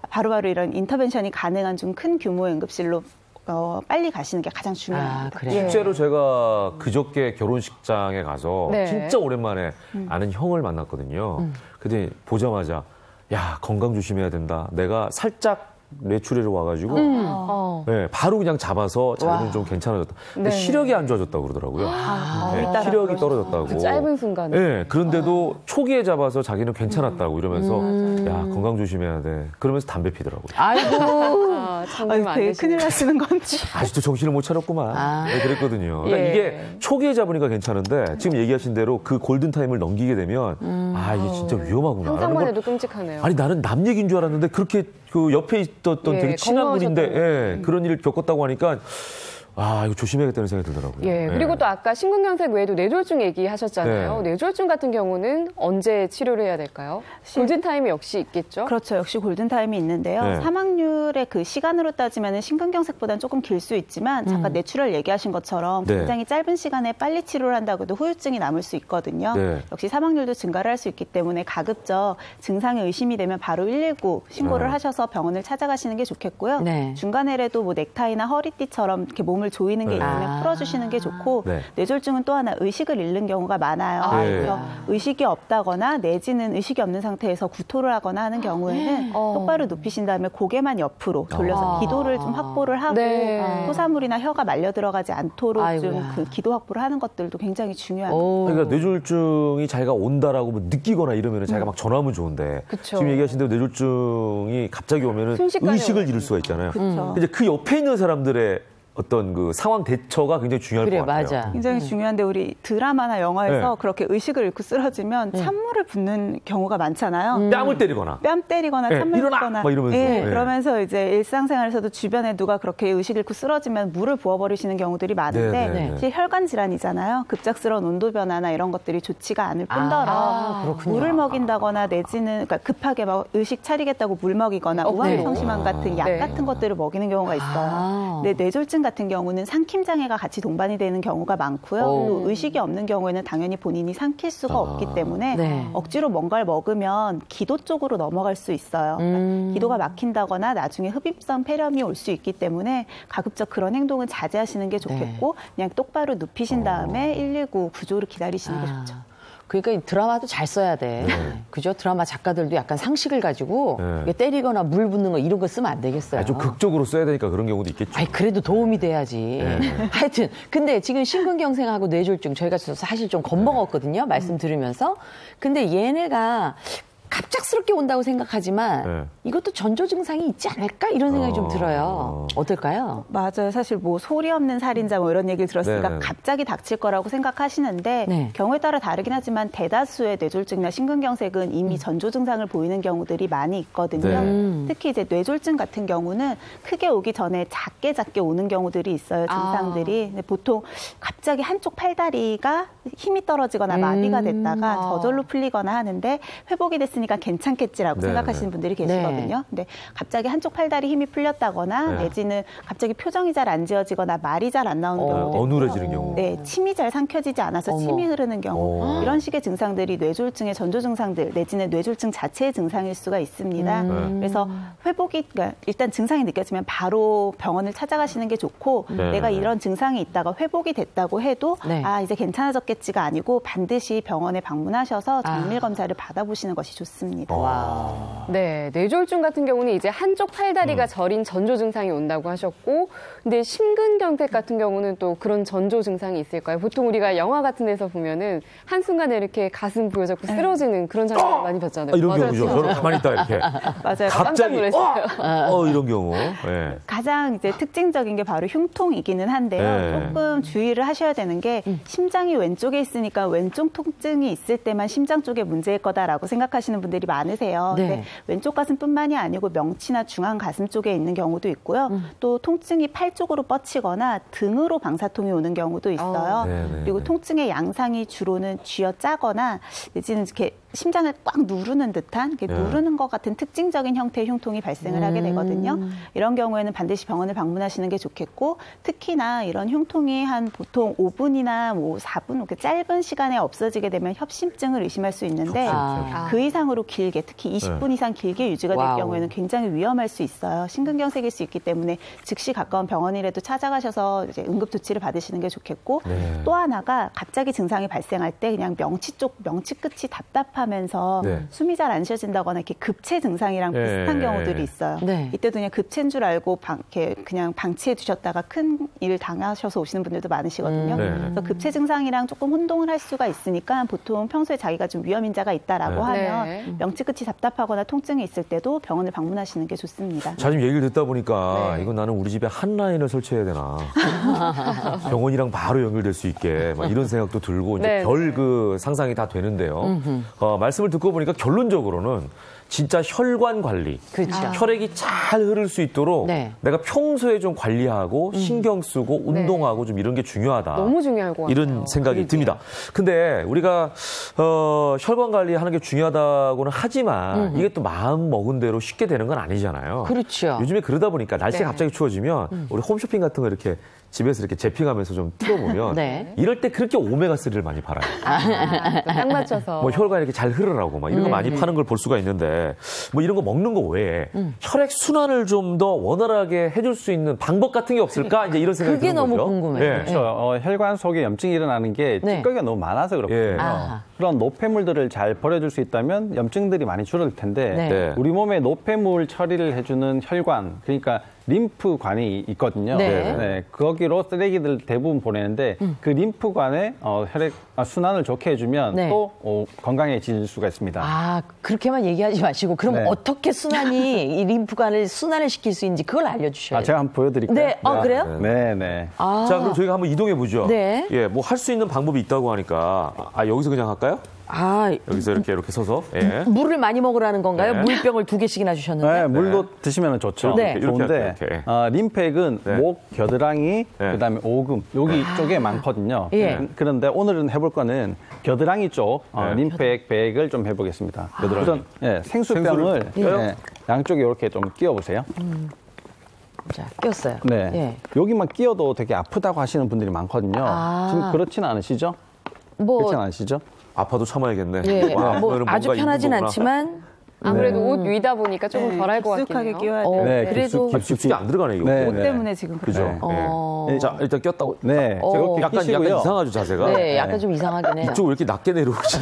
바로바로 이런 인터벤션이 가능한 좀 큰 규모의 응급실로 빨리 가시는 게 가장 중요합니다. 그래요? 실제로 제가 그저께 결혼식장에 가서 네. 진짜 오랜만에 아는 형을 만났거든요. 근데 보자마자 야, 건강 조심해야 된다. 내가 살짝 뇌출혈이 와가지고 네, 바로 그냥 잡아서 자기는 좀 괜찮아졌다. 근데 네. 시력이 안 좋아졌다고 그러더라고요. 네, 시력이 떨어졌다고. 그 짧은 순간에. 네, 그런데도 초기에 잡아서 자기는 괜찮았다고 이러면서 야, 건강 조심해야 돼. 그러면서 담배 피더라고요. 아이고. 참으면 안 되게 되시네. 큰일 나시는 건지. 아직도 정신을 못 차렸구만. 네, 그랬거든요. 그러니까 예. 이게 초기에 잡으니까 괜찮은데 지금 얘기하신 대로 그 골든타임을 넘기게 되면 아, 이게 진짜 위험하구나. 상상만 해도 끔찍하네요. 아니, 나는 남 얘기인 줄 알았는데 그렇게 그 옆에 있었던 예, 되게 친한 분인데 건강하셨다고. 그런 일을 겪었다고 하니까 아, 이거 조심해야겠다는 생각이 들더라고요. 예, 그리고 또 아까 심근경색 외에도 뇌졸중 얘기하셨잖아요. 네. 뇌졸중 같은 경우는 언제 치료를 해야 될까요? 골든타임이 역시 있겠죠? 그렇죠. 역시 골든타임이 있는데요. 네. 사망률의 그 시간으로 따지면 심근경색보다는 조금 길 수 있지만 잠깐 뇌출혈 얘기하신 것처럼 네. 굉장히 짧은 시간에 빨리 치료를 한다고 해도 후유증이 남을 수 있거든요. 네. 역시 사망률도 증가를 할 수 있기 때문에 가급적 증상에 의심이 되면 바로 119 신고를 하셔서 병원을 찾아가시는 게 좋겠고요. 네. 중간에라도 뭐 넥타이나 허리띠처럼 이렇게 몸을 조이는 게 네. 있으면 풀어주시는 게 좋고 네. 뇌졸중은 또 하나 의식을 잃는 경우가 많아요. 네. 그래서 의식이 없다거나 내지는 의식이 없는 상태에서 구토를 하거나 하는 경우에는 똑바로 눕히신 다음에 고개만 옆으로 돌려서 기도를 좀 확보를 하고 네. 토사물이나 혀가 말려 들어가지 않도록 아이고야. 좀 그 기도 확보를 하는 것들도 굉장히 중요합니다. 그러니까 뇌졸중이 자기가 온다라고 뭐 느끼거나 이러면 자기가 막 전화하면 좋은데 그쵸. 지금 얘기하신 대로 뇌졸중이 갑자기 오면은 순식간에 의식을 잃을 수가 있잖아요. 그쵸. 근데 그 옆에 있는 사람들의 어떤 그 상황 대처가 굉장히 중요할 그래, 것 같아요. 맞아. 굉장히 중요한데 우리 드라마나 영화에서 네. 그렇게 의식을 잃고 쓰러지면 찬물을 붓는 경우가 많잖아요. 뺨을 때리거나. 뺨 때리거나 네, 찬물 일어나! 붓거나 막 이러면서. 예, 네. 그러면서 이제 일상생활에서도 주변에 누가 그렇게 의식 잃고 쓰러지면 물을 부어버리시는 경우들이 많은데 네, 네, 네. 사실 혈관 질환이잖아요. 급작스러운 온도 변화나 이런 것들이 좋지가 않을 뿐더러 물을 먹인다거나 내지는 그러니까 급하게 막 의식 차리겠다고 물 먹이거나 우황청심환 같은 약 네. 같은 것들을 먹이는 경우가 있어요. 근데 뇌졸중 같은 경우는 삼킴 장애가 같이 동반이 되는 경우가 많고요. 또 의식이 없는 경우에는 당연히 본인이 삼킬 수가 없기 때문에 네. 억지로 뭔가를 먹으면 기도 쪽으로 넘어갈 수 있어요. 그러니까 기도가 막힌다거나 나중에 흡입성 폐렴이 올 수 있기 때문에 가급적 그런 행동은 자제하시는 게 좋겠고 그냥 똑바로 눕히신 다음에 119 구조를 기다리시는 게 좋죠. 그러니까 이 드라마도 잘 써야 돼. 그죠? 드라마 작가들도 약간 상식을 가지고 네. 이게 때리거나 물 붓는 거 이런 거 쓰면 안 되겠어요. 좀 극적으로 써야 되니까 그런 경우도 있겠죠. 아니, 그래도 도움이 돼야지. 하여튼. 근데 지금 심근경색하고 뇌졸중 저희가 사실 좀 겁먹었거든요. 말씀 들으면서. 근데 얘네가 갑작스럽게 온다고 생각하지만 네. 이것도 전조 증상이 있지 않을까 이런 생각이 좀 들어요. 어떨까요? 맞아요. 사실 뭐 소리 없는 살인자 뭐 이런 얘기를 들었으니까 네네. 갑자기 닥칠 거라고 생각하시는데 네. 경우에 따라 다르긴 하지만 대다수의 뇌졸중이나 심근경색은 이미 전조 증상을 보이는 경우들이 많이 있거든요. 네. 특히 이제 뇌졸중 같은 경우는 크게 오기 전에 작게 오는 경우들이 있어요. 증상들이. 근데 보통 갑자기 한쪽 팔다리가 힘이 떨어지거나 마비가 됐다가 저절로 풀리거나 하는데 회복이 됐으니까 괜찮겠지라고 네, 생각하시는 네. 분들이 계시거든요. 근데 갑자기 한쪽 팔다리 힘이 풀렸다거나 네. 내지는 갑자기 표정이 잘 안 지어지거나 말이 잘 안 나오는 경우도 있고요. 어눌해지는 경우. 네, 침이 잘 삼켜지지 않아서 침이 흐르는 경우 이런 식의 증상들이 뇌졸중의 전조 증상들 내지는 뇌졸중 자체의 증상일 수가 있습니다. 그래서 회복이 그러니까 일단 증상이 느껴지면 바로 병원을 찾아가시는 게 좋고 네. 내가 이런 증상이 있다가 회복이 됐다고 해도 네. 아 이제 괜찮아졌겠지가 아니고 반드시 병원에 방문하셔서 정밀 검사를 받아보시는 것이 좋습니다. 네, 뇌졸중 같은 경우는 이제 한쪽 팔다리가 저린 전조 증상이 온다고 하셨고, 근데 심근경색 같은 경우는 또 그런 전조 증상이 있을까요? 보통 우리가 영화 같은 데서 보면은 한순간에 이렇게 가슴 부여잡고 쓰러지는 그런 장면 많이 봤잖아요. 이런 맞아요, 경우죠. 진짜. 저는 가만히 있다 이렇게. 맞아요. 깜짝 갑자기 놀랐어요. 이런 경우. 네. 가장 이제 특징적인 게 바로 흉통이기는 한데요. 네. 조금 주의를 하셔야 되는 게 심장이 왼쪽에 있으니까 왼쪽 통증이 있을 때만 심장 쪽에 문제일 거다라고 생각하시는 분들이 많으세요. 네. 근데 왼쪽 가슴뿐만이 아니고 명치나 중앙 가슴 쪽에 있는 경우도 있고요. 또 통증이 팔 쪽으로 뻗치거나 등으로 방사통이 오는 경우도 있어요. 네, 네, 그리고 네. 통증의 양상이 주로는 쥐어 짜거나 내지는 이렇게 심장을 꽉 누르는 듯한 이렇게 네. 누르는 것 같은 특징적인 형태의 흉통이 발생을 하게 되거든요. 이런 경우에는 반드시 병원을 방문하시는 게 좋겠고 특히나 이런 흉통이 한 보통 5분이나 뭐 4분 이렇게 짧은 시간에 없어지게 되면 협심증을 의심할 수 있는데 그 이상으로 길게 특히 20분 이상 길게 유지가 될 와우. 경우에는 굉장히 위험할 수 있어요. 심근경색일 수 있기 때문에 즉시 가까운 병원이라도 찾아가셔서 이제 응급 조치를 받으시는 게 좋겠고 네. 또 하나가 갑자기 증상이 발생할 때 그냥 명치 끝이 답답하면서 네. 숨이 잘 안 쉬어진다거나 이렇게 급체 증상이랑 네. 비슷한 경우들이 있어요. 네. 이때도 그냥 급체인 줄 알고 이렇게 그냥 방치해 두셨다가 큰 일 당하셔서 오시는 분들도 많으시거든요. 네. 그래서 급체 증상이랑 조금 혼동을 할 수가 있으니까 보통 평소에 자기가 좀 위험 인자가 있다라고 네. 하면 네. 명치 끝이 답답하거나 통증이 있을 때도 병원을 방문하시는 게 좋습니다. 자님 얘기를 듣다 보니까 네. 이건 나는 우리 집에 한 라인을 설치해야 되나. 병원이랑 바로 연결될 수 있게 막 이런 생각도 들고 이제 네. 별 그 상상이 다 되는데요. 말씀을 듣고 보니까 결론적으로는 진짜 혈관 관리, 그렇죠. 혈액이 잘 흐를 수 있도록 네. 내가 평소에 좀 관리하고 신경 쓰고 운동하고 좀 이런 게 중요하다. 너무 중요할 것 같아요. 이런 생각이 듭니다. 근데 우리가 혈관 관리하는 게 중요하다고는 하지만 이게 또 마음 먹은 대로 쉽게 되는 건 아니잖아요. 그렇죠. 요즘에 그러다 보니까 날씨가 네. 갑자기 추워지면 우리 홈쇼핑 같은 거 이렇게 집에서 이렇게 재핑하면서 좀 틀어보면 네. 이럴 때 그렇게 오메가3를 많이 팔아요. 딱 맞춰서. 뭐 혈관 이렇게 잘 흐르라고 막 이런 거 많이 파는 걸 볼 수가 있는데 뭐 이런 거 먹는 거 외에 혈액 순환을 좀 더 원활하게 해줄 수 있는 방법 같은 게 없을까? 이제 이런 생각이 그게 드는 너무 거죠. 궁금해요. 예. 그렇죠. 혈관 속에 염증이 일어나는 게 네. 찌꺼기가 너무 많아서 그렇거든요. 예. 아하. 그런 노폐물들을 잘 버려줄 수 있다면 염증들이 많이 줄어들 텐데 네. 네. 우리 몸에 노폐물 처리를 해주는 혈관, 그러니까 림프관이 있거든요. 네. 거기로 쓰레기들 대부분 보내는데 그 림프관에 혈액 순환을 좋게 해주면 네. 또 건강해질 수가 있습니다. 아, 그렇게만 얘기하지 마시고 그럼 네. 어떻게 이 림프관을 순환을 시킬 수 있는지 그걸 알려주셔야죠. 제가 한번 보여드릴까요? 네. 그래요? 네, 네. 아, 자, 그럼 저희가 한번 이동해 보죠. 네. 예, 뭐 할 수 있는 방법이 있다고 하니까 여기서 그냥 할까요? 여기서 이렇게 서서. 예. 물을 많이 먹으라는 건가요? 네. 물병을 2개씩이나 주셨는데. 네, 물도 드시면 좋죠. 네. 이렇게 좋은데 이렇게. 림팩은 네. 목, 겨드랑이, 네. 그다음에 오금 여기 쪽에 많거든요. 예. 그런데 오늘은 해볼 거는 겨드랑이 쪽 네. 림팩 백을 좀 해보겠습니다. 겨드랑이. 우선 생수병을 생수를 양쪽에 이렇게 좀 끼워 보세요. 자, 꼈어요. 네, 예. 여기만 끼워도 되게 아프다고 하시는 분들이 많거든요. 지금 그렇지는 않으시죠? 뭐, 그렇지는 않으시죠? 아파도 참아야겠네. 예, 와, 뭐 오늘은 아주 뭔가 편하진 있는 거구나. 않지만 아무래도 옷 위다 보니까 조금 덜할 것 깊숙하게 같긴 끼워야 해요. 돼요. 네, 그래도 깊숙이 안 들어가네 이거. 네, 옷 네. 때문에 지금 그죠? 그래요. 네. 자, 일단 꼈다고. 네, 이렇게 약간 끼시고요. 이상하죠 자세가. 네, 약간 좀 이상하긴 해요. 이쪽 왜 이렇게 낮게 내려오지?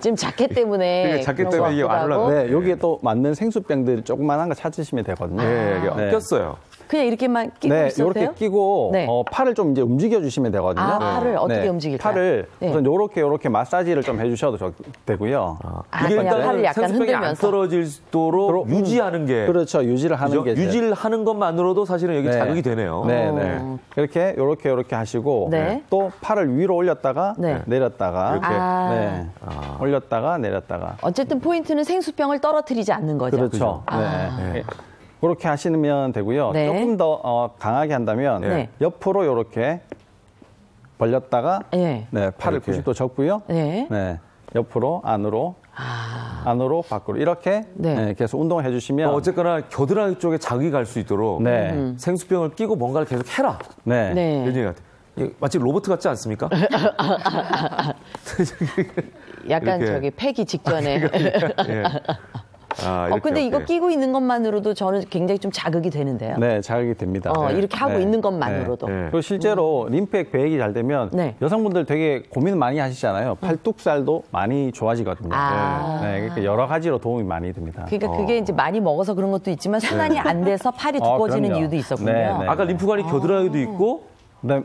지금 자켓 때문에. 그러니까 자켓 그런 때문에 것 이게 같기도 안 하고. 올라가요. 네, 여기에 또 맞는 생수병들 조그만한 거 찾으시면 되거든요. 네, 이게 네. 꼈어요. 그냥 이렇게만 끼고 네, 있어도 이렇게 돼요? 끼고 네. 팔을 좀 이제 움직여 주시면 되거든요. 아, 팔을 어떻게 움직일까요? 팔을 네. 우선 요렇게 마사지를 좀 해주셔도 되고요. 이게 그냥 일단은 팔을 약간 생수병이 안 흔들면서. 떨어지도록 유지하는 게 그렇죠. 유지를 하는 그죠? 게 이제- 유지를 하는 것만으로도 사실은 여기 네. 자극이 되네요. 네, 네. 이렇게 요렇게 하시고 네. 또 팔을 위로 올렸다가 네. 내렸다가 이렇게. 네. 올렸다가 내렸다가 어쨌든 포인트는 생수병을 떨어뜨리지 않는 거죠. 그렇죠. 아. 네. 그렇게 하시면 되고요. 네. 조금 더 강하게 한다면 네. 옆으로 이렇게 벌렸다가 네. 네, 팔을 이렇게. 90도 접고요. 네. 네. 옆으로 안으로 안으로 밖으로 이렇게 네. 네, 계속 운동을 해주시면 어쨌거나 겨드랑이 쪽에 자극이 갈 수 있도록 네. 생수병을 끼고 뭔가를 계속 해라. 네. 네. 이런 얘기 같아요. 이게 마치 로봇 같지 않습니까? 약간 이렇게. 저기 패기 직전에. 예. 아, 근데 이거 이렇게. 끼고 있는 것만으로도 저는 굉장히 좀 자극이 되는데요. 네, 자극이 됩니다. 네. 이렇게 하고 네. 있는 것만으로도. 네. 그리고 실제로 림프액 배액이 잘 되면 네. 여성분들 되게 고민 많이 하시잖아요. 팔뚝살도 많이 좋아지거든요. 아. 네, 그러니까 여러 가지로 도움이 많이 됩니다. 그러니까 그게 이제 많이 먹어서 그런 것도 있지만 순환이 안 돼서 팔이 두꺼워지는 그럼요. 이유도 있었군요. 네, 네. 아까 림프관이 겨드랑이도 있고 그다음에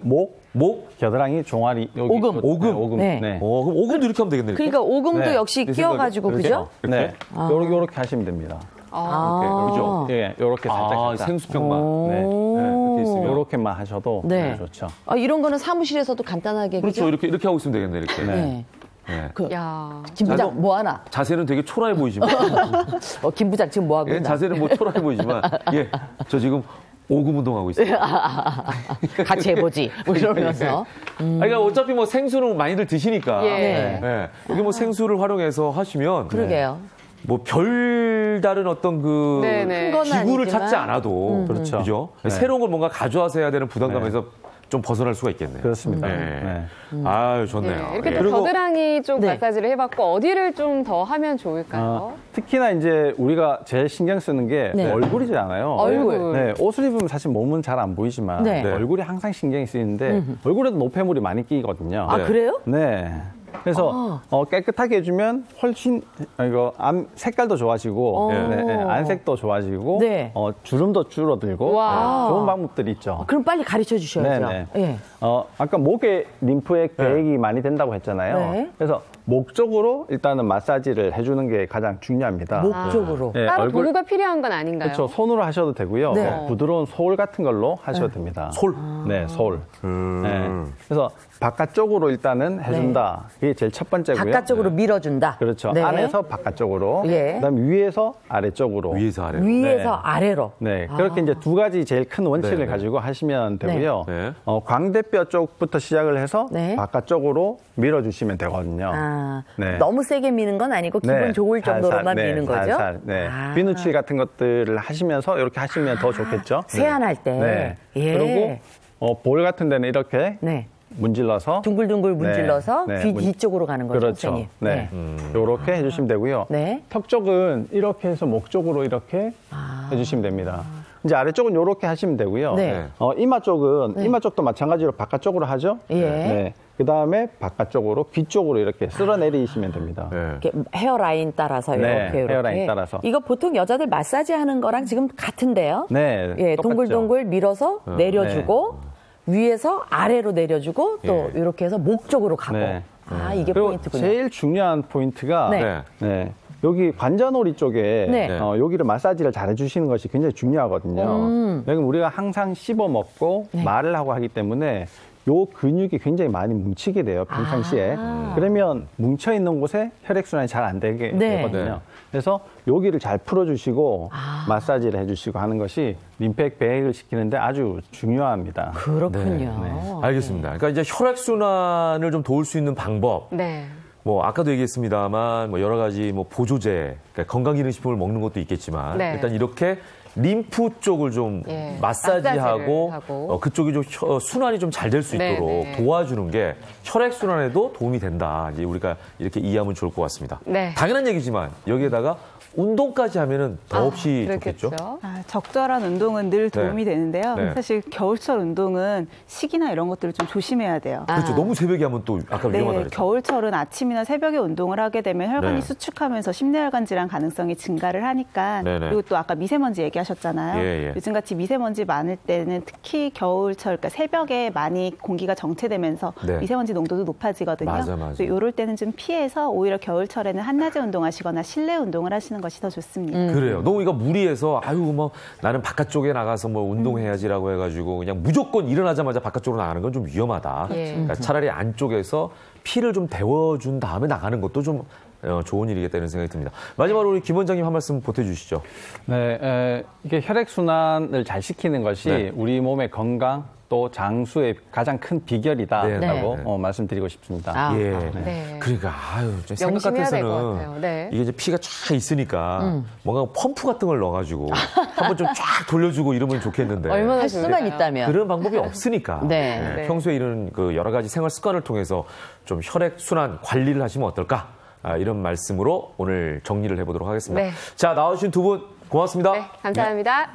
목, 겨드랑이, 종아리, 여기 오금. 네, 오금. 네. 네. 그럼 오금도 이렇게 하면 되겠네. 이렇게? 그러니까 오금도 네. 역시 내 끼워가지고 생각에. 그죠? 네. 요렇게 하시면 됩니다. 그죠? 예, 요렇게 살짝. 생수병만. 네. 이렇게 있으면. 요렇게만 하셔도 네. 좋죠. 이런 거는 사무실에서도 간단하게 그렇죠. 그죠? 이렇게 하고 있으면 되겠네. 이렇게. 네. 네. 그, 야. 김 부장 뭐 하나? 자세는 되게 초라해 보이지만, 김 부장 지금 뭐 하고 예, 있나? 자세는 뭐 초라해 보이지만, 예, 저 지금 오금 운동하고 있어요. 같이 해보지. 뭐 이러면서. 그러니까 어차피 뭐 생수는 많이들 드시니까, 예. 예, 여기 뭐 생수를 활용해서 하시면, 그러게요. 뭐 별다른 어떤 그 네네. 건 기구를 아니지만. 찾지 않아도, 그렇죠. 그죠? 네. 새로운 걸 뭔가 가져와서 해야 되는 부담감에서 좀 벗어날 수가 있겠네요. 그렇습니다. 네. 네. 아유, 좋네요. 네, 이렇게 예. 또 겨드랑이 쪽 네. 마사지를 해봤고 어디를 좀 더 하면 좋을까요? 특히나 이제 우리가 제일 신경 쓰는 게 네. 얼굴이잖아요. 얼굴. 네, 옷을 입으면 사실 몸은 잘 안 보이지만 네. 얼굴이 항상 신경이 쓰이는데 얼굴에도 노폐물이 많이 끼거든요. 아, 그래요? 네. 그래서 깨끗하게 해주면 훨씬 색깔도 좋아지고 안색도 좋아지고 네. 주름도 줄어들고 와. 좋은 방법들이 있죠. 그럼 빨리 가르쳐 주셔야죠. 네네. 예. 아까 목에 림프액 배액이 많이 된다고 했잖아요. 네. 그래서 목 쪽으로 일단은 마사지를 해주는 게 가장 중요합니다. 목 쪽으로. 네, 따로 얼굴- 도구가 필요한 건 아닌가요? 그렇죠. 손으로 하셔도 되고요. 네. 부드러운 솔 같은 걸로 하셔도 됩니다. 솔? 네, 솔. 네. 그래서 바깥쪽으로 일단은 해준다. 그게 제일 첫 번째고요. 바깥쪽으로 밀어준다. 그렇죠. 네. 안에서 바깥쪽으으로 예. 그다음에 위에서 아래쪽으로. 위에서 아래. 위에서 네. 아래로. 네, 그렇게 이제 두 가지 제일 큰 원칙을 네, 네. 가지고 하시면 되고요. 네. 광대뼈 쪽부터 시작을 해서 네. 바깥쪽으로 밀어주시면 되거든요. 아, 네. 너무 세게 미는 건 아니고 기분 네, 좋을 정도로만 살살, 미는 거죠. 살살, 네. 아. 비누칠 같은 것들을 하시면서 이렇게 하시면 더 좋겠죠. 세안할 때. 네. 예. 그리고 볼 같은 데는 이렇게 네. 문질러서 둥글둥글 문질러서 네, 귀 문- 뒤쪽으로 가는 거죠, 그렇죠. 선생님. 네. 요렇게 해주시면 되고요. 네. 턱 쪽은 이렇게 해서 목 쪽으로 이렇게 해주시면 됩니다. 이제 아래쪽은 요렇게 하시면 되고요. 네. 이마 쪽은 이마 쪽도 마찬가지로 바깥쪽으로 하죠. 예. 네. 그 다음에 바깥쪽으로 귀 쪽으로 이렇게 쓸어내리시면 됩니다. 네. 이렇게 헤어라인 따라서 네, 이렇게 헤어라인 따라서. 이거 보통 여자들 마사지 하는 거랑 지금 같은데요. 네, 예, 똑같죠. 동글동글 밀어서 내려주고 위에서 아래로 내려주고 또 예. 이렇게 해서 목 쪽으로 가고. 네. 아, 이게 그리고 포인트군요. 제일 중요한 포인트가 네. 네. 네. 여기 관자놀이 쪽에 네. 여기를 마사지를 잘 해주시는 것이 굉장히 중요하거든요. 여기 우리가 항상 씹어 먹고 네. 말을 하고 하기 때문에 요 근육이 굉장히 많이 뭉치게 돼요, 평상시에. 그러면 뭉쳐있는 곳에 혈액순환이 잘 안 되게 네. 되거든요. 그래서 여기를 잘 풀어주시고 마사지를 해주시고 하는 것이 림프액 배액을 시키는데 아주 중요합니다. 그렇군요. 알겠습니다. 그러니까 이제 혈액순환을 좀 도울 수 있는 방법. 네. 뭐 아까도 얘기했습니다만 뭐 여러 가지 뭐 보조제, 그러니까 건강기능식품을 먹는 것도 있겠지만 네. 일단 이렇게 림프 쪽을 좀 예, 마사지하고 마사지를 하고. 그쪽이 좀 순환이 좀 잘 될 수 네, 있도록 네. 도와주는 게 혈액 순환에도 도움이 된다. 이제 우리가 이렇게 이해하면 좋을 것 같습니다. 네. 당연한 얘기지만 여기에다가 운동까지 하면은 더없이 좋겠죠. 적절한 운동은 늘 도움이 되는데요. 네. 사실 겨울철 운동은 식이나 이런 것들을 좀 조심해야 돼요. 그렇죠. 너무 새벽에 하면 또 아까 위험하다 그랬죠. 겨울철은 아침이나 새벽에 운동을 하게 되면 혈관이 수축하면서 심내혈관 질환 가능성이 증가를 하니까 그리고 또 아까 미세먼지 얘기하셨잖아요. 요즘같이 미세먼지 많을 때는 특히 겨울철, 그러니까 새벽에 많이 공기가 정체되면서 미세먼지 농도도 높아지거든요. 맞아. 이럴 때는 좀 피해서 오히려 겨울철에는 한낮에 운동하시거나 실내 운동을 하시는 것이 더 좋습니다. 그래요. 너무 이거 무리해서 뭐 나는 바깥쪽에 나가서 뭐 운동해야지라고 해가지고 그냥 무조건 일어나자마자 바깥쪽으로 나가는 건 좀 위험하다. 그러니까 차라리 안쪽에서 피를 좀 데워준 다음에 나가는 것도 좀 좋은 일이겠다 이런 생각이 듭니다. 마지막으로 우리 김 원장님 한 말씀 보태주시죠. 네, 이게 혈액순환을 잘 시키는 것이 우리 몸의 건강 또 장수의 가장 큰 비결이다라고 말씀드리고 싶습니다. 그러니까 생각 같아서는 이게 이제 피가 쫙 있으니까 뭔가 펌프 같은 걸 넣어가지고 한번 좀 쫙 돌려주고 이러면 좋겠는데 얼마나 할 수만 있다면 그런 방법이 없으니까 평소에 이런 그 여러 가지 생활 습관을 통해서 좀 혈액 순환 관리를 하시면 어떨까? 이런 말씀으로 오늘 정리를 해보도록 하겠습니다. 자, 나와주신 두 분 고맙습니다. 네, 감사합니다.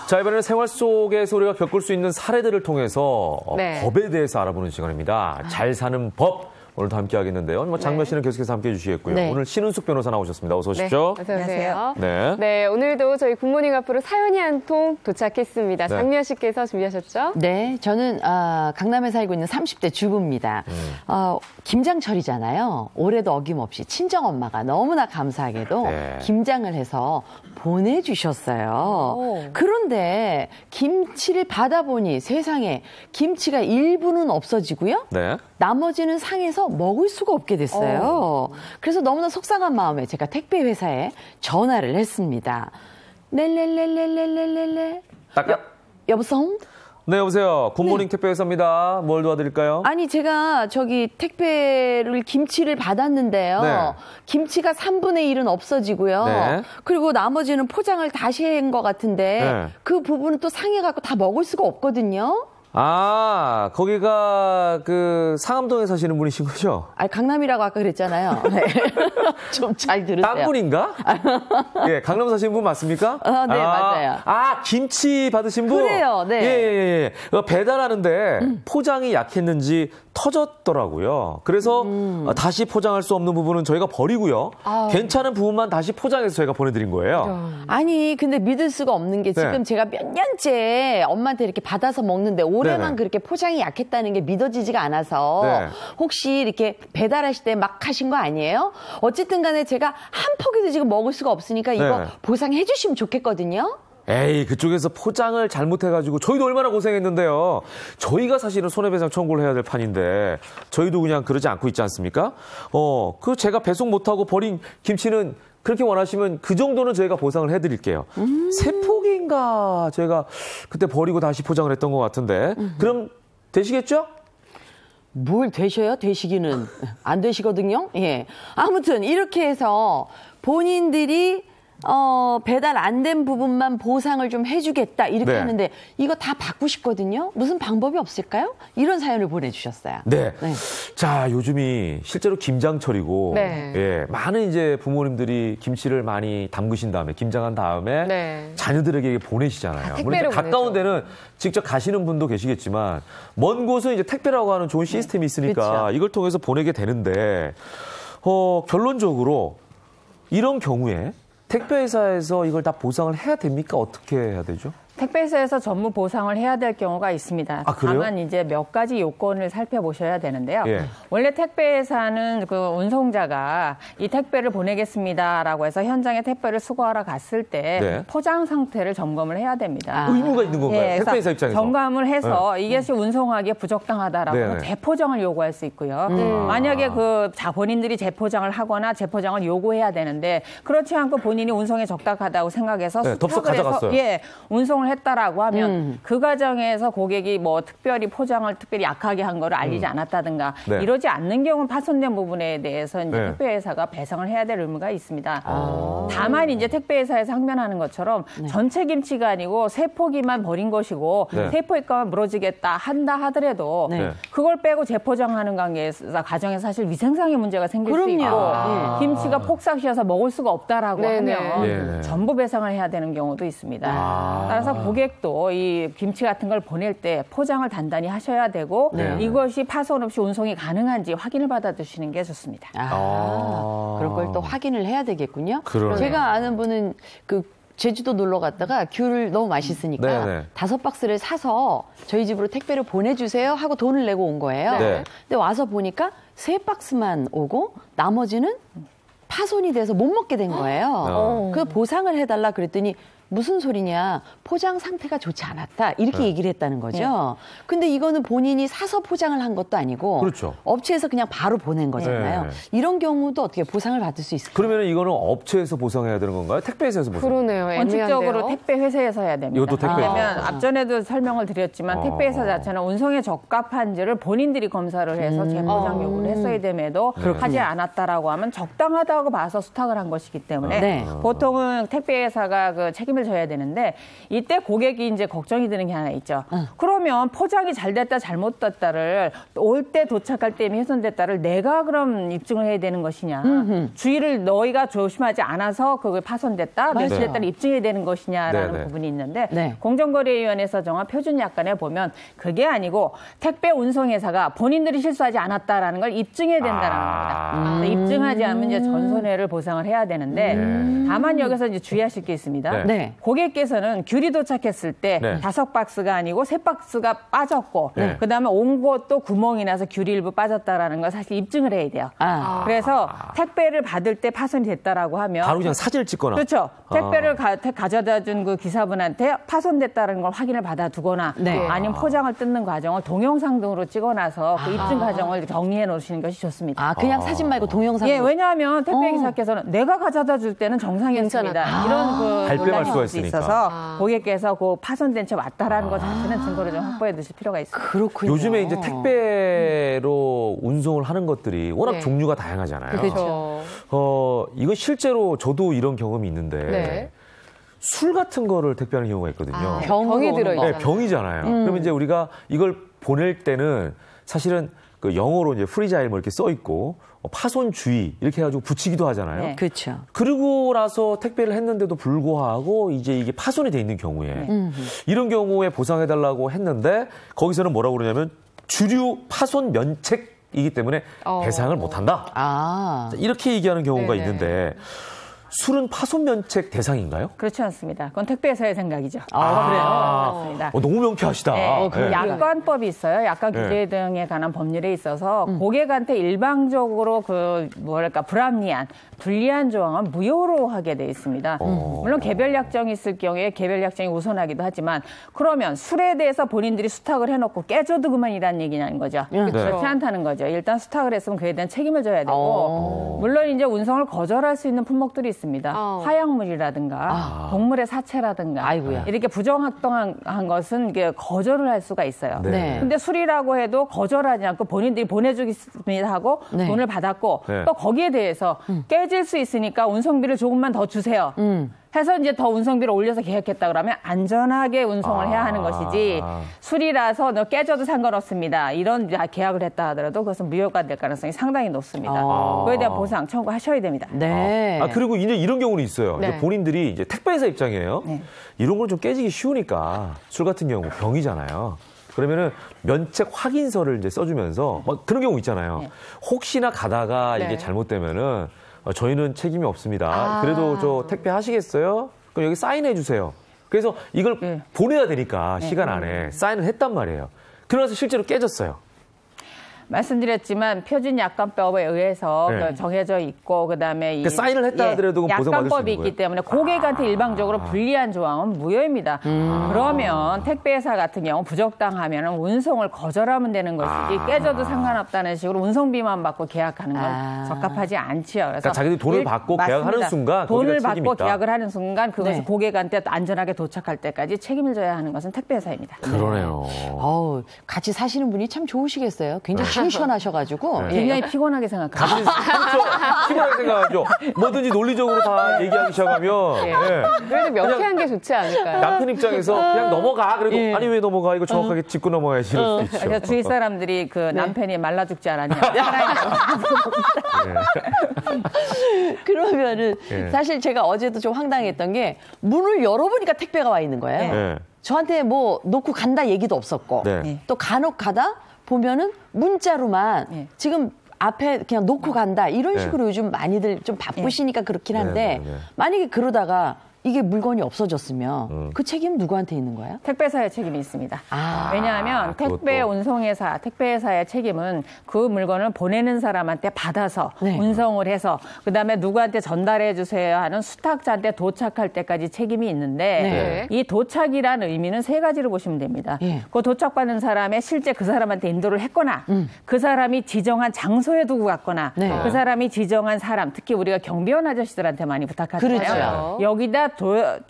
자, 이번에는 생활 속에서 우리가 겪을 수 있는 사례들을 통해서 법에 대해서 알아보는 시간입니다. 잘 사는 법. 오늘도 함께 하겠는데요. 장미아 씨는 계속해서 함께 해주시겠고요. 오늘 신은숙 변호사 나오셨습니다. 어서 오십시오. 어서 오세요. 네, 오늘도 저희 굿모닝 앞으로 사연이 한 통 도착했습니다. 장미아 씨께서 준비하셨죠? 네, 저는 강남에 살고 있는 30대 주부입니다. 김장철이잖아요. 올해도 어김없이 친정엄마가 너무나 감사하게도 김장을 해서 보내주셨어요. 그런데 김치를 받아보니 세상에 김치가 일부는 없어지고요. 나머지는 상해서 먹을 수가 없게 됐어요. 그래서 너무나 속상한 마음에 제가 택배 회사에 전화를 했습니다. 렐렐렐렐렐렐렐레. 여보세요? 네, 여보세요. 굿모닝 택배회사입니다. 뭘 도와드릴까요? 아니, 제가 택배를 김치를 받았는데요. 김치가 3분의 1은 없어지고요. 그리고 나머지는 포장을 다시 한 것 같은데 그 부분은 또 상해갖고 다 먹을 수가 없거든요. 거기가 그 상암동에 사시는 분이신 거죠? 강남이라고 아까 그랬잖아요. 좀 잘 들으세요. 딴 분인가? 강남 사시는 분 맞습니까? 네, 맞아요. 김치 받으신 분? 그래요, 네. 배달하는데 포장이 약했는지 터졌더라고요. 그래서 다시 포장할 수 없는 부분은 저희가 버리고요. 괜찮은 부분만 다시 포장해서 저희가 보내드린 거예요. 아니, 근데 믿을 수가 없는 게 지금 제가 몇 년째 엄마한테 이렇게 받아서 먹는데 올해만 그렇게 포장이 약했다는 게 믿어지지가 않아서 혹시 이렇게 배달하실 때 막 하신 거 아니에요? 어쨌든 간에 제가 한 포기도 지금 먹을 수가 없으니까 이거 보상해 주시면 좋겠거든요. 에이, 그쪽에서 포장을 잘못해가지고 저희도 얼마나 고생했는데요. 저희가 사실은 손해배상 청구를 해야 될 판인데 저희도 그냥 그러지 않고 있지 않습니까? 그 제가 배송 못하고 버린 김치는 그렇게 원하시면 그 정도는 저희가 보상을 해드릴게요. 3포기인가 제가 그때 버리고 다시 포장을 했던 것 같은데 그럼 되시겠죠? 뭘 되셔요? 되시기는 안 되시거든요. 아무튼 이렇게 해서 본인들이 배달 안 된 부분만 보상을 좀 해주겠다 이렇게 하는데 이거 다 받고 싶거든요. 무슨 방법이 없을까요? 이런 사연을 보내주셨어요. 자, 요즘이 실제로 김장철이고 많은 이제 부모님들이 김치를 많이 담그신 다음에 김장한 다음에 자녀들에게 보내시잖아요. 물론 가까운 데는 직접 가시는 분도 계시겠지만 먼 곳은 이제 택배라고 하는 좋은 시스템이 있으니까 이걸 통해서 보내게 되는데 결론적으로 이런 경우에 택배회사에서 이걸 다 보상을 해야 됩니까? 어떻게 해야 되죠? 택배사에서 전부 보상을 해야 될 경우가 있습니다. 아, 그래요? 다만 이제 몇 가지 요건을 살펴보셔야 되는데요. 예. 원래 택배사는 그 운송자가 이 택배를 보내겠습니다라고 해서 현장에 택배를 수거하러 갔을 때 네. 포장 상태를 점검을 해야 됩니다. 의무가 있는 건가요? 예, 택배사 입장에서. 점검을 해서 이것이 운송하기에 부적당하다라고 네. 하면 재포장을 요구할 수 있고요. 만약에 그 본인들이 재포장을 하거나 재포장을 요구해야 되는데 그렇지 않고 본인이 운송에 적당하다고 생각해서 네, 덥석 수탁을 해서 가져갔어요. 운송을 했다라고 하면 그 과정에서 고객이 뭐 특별히 포장을 특별히 약하게 한 거를 알리지 않았다든가 네. 이러지 않는 경우는 파손된 부분에 대해서 이제 네. 택배회사가 배상을 해야 될 의무가 있습니다. 다만 이제 택배회사에서 항변하는 것처럼 전체 김치가 아니고 세 포기만 버린 것이고 네. 세 포기만 물어지겠다 한다 하더라도 네. 그걸 빼고 재포장하는 과정에서 사실 위생상의 문제가 생길 수 있고 김치가 폭삭이어서 먹을 수가 없다라고 네네. 하면 네네. 전부 배상을 해야 되는 경우도 있습니다. 따라서 고객도 이 김치 같은 걸 보낼 때 포장을 단단히 하셔야 되고 네. 이것이 파손 없이 운송이 가능한지 확인을 받아두시는 게 좋습니다. 그런 걸 또 확인을 해야 되겠군요. 그러네요. 제가 아는 분은 그 제주도 놀러 갔다가 귤을 너무 맛있으니까 네네. 5박스를 사서 저희 집으로 택배를 보내주세요 하고 돈을 내고 온 거예요. 네. 근데 와서 보니까 3박스만 오고 나머지는 파손이 돼서 못 먹게 된 거예요. 그 보상을 해달라 그랬더니 무슨 소리냐. 포장 상태가 좋지 않았다. 이렇게 얘기를 했다는 거죠. 근데 이거는 본인이 사서 포장을 한 것도 아니고 그렇죠. 업체에서 그냥 바로 보낸 거잖아요. 네. 이런 경우도 어떻게 보상을 받을 수 있을까요? 그러면 이거는 업체에서 보상해야 되는 건가요? 택배회사에서 보상? 그러네요. 원칙적으로 애매한데요. 택배 회사에서 해야 됩니다. 이것도 택배 회사. 왜냐하면 앞전에도 설명을 드렸지만 택배 회사 자체는 운송에 적합한지를 본인들이 검사를 해서 재포장 요구를 했어야 됨에도 하지 않았다라고 하면 적당하다고 봐서 수탁을 한 것이기 때문에 네. 보통은 택배 회사가 그 책임을 져야 되는데 이때 고객이 이제 걱정이 드는 게 하나 있죠. 그러면 포장이 잘 됐다 잘못됐다를 올 때 도착할 때 훼손됐다를 내가 그럼 입증을 해야 되는 것이냐. 주의를 너희가 조심하지 않아서 그걸 파손됐다. 며칠 네. 됐다를 입증해야 되는 것이냐라는 네네. 부분이 있는데 네. 공정거래위원회에서 정한 표준 약관에 보면 그게 아니고 택배 운송회사가 본인들이 실수하지 않았다라는 걸 입증해야 된다는 겁니다. 그래서 입증하지 않으면 이제 전손해를 보상을 해야 되는데 다만 여기서 이제 주의하실 게 있습니다. 네. 네. 고객께서는 귤이 도착했을 때 네. 5박스가 아니고 3박스가 빠졌고 네. 그다음에 온 곳도 구멍이 나서 귤이 일부 빠졌다라는 걸 사실 입증을 해야 돼요. 그래서 택배를 받을 때 파손이 됐다라고 하면 바로 그냥 사진을 찍거나. 그렇죠. 택배를 가져다 준 그 기사분한테 파손됐다는 걸 확인을 받아두거나 네. 아니면 포장을 뜯는 과정을 동영상 등으로 찍어놔서 그 입증 과정을 정리해 놓으시는 것이 좋습니다. 그냥 사진 말고 동영상. 예, 왜냐하면 택배 기사께서는 내가 가져다 줄 때는 정상이었습니다. 이런 그 발뺌할 논란이 수가 있을 수 있으니까. 있어서 고객께서 그 파손된 채 왔다라는 것 자체는 증거를 좀 확보해 두실 필요가 있습니다. 그렇군요. 요즘에 이제 택배로 운송을 하는 것들이 워낙 네. 종류가 다양하잖아요. 그렇죠. 이거 실제로 저도 이런 경험이 있는데 네. 술 같은 거를 택배하는 경우가 있거든요. 병이 들어있잖아요. 네, 병이잖아요. 그러면 이제 우리가 이걸 보낼 때는 사실은 그 영어로 이제 프리자일 뭐 이렇게 써 있고 파손 주의 이렇게 해가지고 붙이기도 하잖아요. 네. 그렇죠. 그러고 나서 택배를 했는데도 불구하고 이제 이게 파손이 돼 있는 경우에 이런 경우에 보상해달라고 했는데 거기서는 뭐라고 그러냐면 주류 파손 면책이기 때문에 배상을 못한다. 이렇게 얘기하는 경우가 네네. 있는데 술은 파손 면책 대상인가요? 그렇지 않습니다. 그건 택배회사의 생각이죠. 그렇습니다. 너무 명쾌하시다. 네, 네. 약관법이 있어요. 약관 규제 네. 등에 관한 법률에 있어서 고객한테 일방적으로 불합리한, 불리한 조항은 무효로 하게 돼 있습니다. 물론 개별 약정이 있을 경우에 개별 약정이 우선하기도 하지만 그러면 술에 대해서 본인들이 수탁을 해놓고 깨져도 그만이라는 얘기냐는 거죠. 그렇지 않다는 거죠. 일단 수탁을 했으면 그에 대한 책임을 져야 되고 물론 이제 운송을 거절할 수 있는 품목들이 있습니다. 화약물이라든가 동물의 사체라든가 아이고야. 이렇게 부정확정한 것은 이게 거절을 할 수가 있어요. 네. 근데 술이라고 해도 거절하지 않고 본인들이 보내주겠습니다 하고 네. 돈을 받았고 네. 또 거기에 대해서 깨질 수 있으니까 운송비를 조금만 더 주세요. 해서 이제 더 운송비를 올려서 계약했다 그러면 안전하게 운송을 해야 하는 것이지 술이라서 너 깨져도 상관없습니다. 이런 계약을 했다 하더라도 그것은 무효가 될 가능성이 상당히 높습니다. 그에 대한 보상 청구하셔야 됩니다. 네. 그리고 이제 이런 경우는 있어요. 네. 이제 본인들이 이제 택배회사 입장이에요. 네. 이런 걸 좀 깨지기 쉬우니까 술 같은 경우 병이잖아요. 그러면은 면책 확인서를 이제 써주면서 막 그런 경우 있잖아요. 네. 혹시나 가다가 네. 이게 잘못되면은 저희는 책임이 없습니다. 그래도 저 택배 하시겠어요? 그럼 여기 사인해 주세요. 그래서 이걸 보내야 되니까 시간 안에 사인을 했단 말이에요. 그러면서 실제로 깨졌어요. 말씀드렸지만 표준약관법에 의해서 정해져 있고 그다음에 이 사인을 했다 하더라도 보상받을 수 있는 약관법이 있기 때문에 고객한테 일방적으로 불리한 조항은 무효입니다. 그러면 택배회사 같은 경우 부적당하면 운송을 거절하면 되는 것이지 깨져도 상관없다는 식으로 운송비만 받고 계약하는 건 적합하지 않지요. 그래서 그러니까 자기들이 돈을 받고 계약하는 순간 돈을 받고 계약을 하는 순간 그것이 고객한테 안전하게 도착할 때까지 책임을 져야 하는 것은 택배회사입니다. 그러네요. 같이 사시는 분이 참 좋으시겠어요. 굉장히 시원하셔가지고 굉장히 피곤하게 생각합니다. 피곤하게 생각하죠. 뭐든지 논리적으로 다 얘기하기 시작하면 그래도 명쾌한 게 좋지 않을까요? 남편 입장에서 그냥 넘어가. 그래도 아니 왜 넘어가? 이거 정확하게 짚고 넘어가야지. 이럴 수 있죠. 주위 사람들이 그 남편이 말라 죽지 않았냐. 그러면은 사실 제가 어제도 좀 황당했던 게 문을 열어보니까 택배가 와 있는 거예요. 저한테 뭐 놓고 간다 얘기도 없었고 또 간혹 가다 보면은 문자로만 지금 앞에 그냥 놓고 간다 이런 식으로 요즘 많이들 좀 바쁘시니까 그렇긴 한데 만약에 그러다가 이게 물건이 없어졌으면 그 책임은 누구한테 있는 거예요? 택배사의 책임이 있습니다. 왜냐하면 택배 운송회사, 택배회사의 책임은 그 물건을 보내는 사람한테 받아서 운송을 해서 그다음에 누구한테 전달해 주세요 하는 수탁자한테 도착할 때까지 책임이 있는데 이 도착이라는 의미는 세 가지로 보시면 됩니다. 그 도착받는 사람의 실제 그 사람한테 인도를 했거나 그 사람이 지정한 장소에 두고 갔거나 그 사람이 지정한 사람, 특히 우리가 경비원 아저씨들한테 많이 부탁하잖아요. 그렇죠. 여기다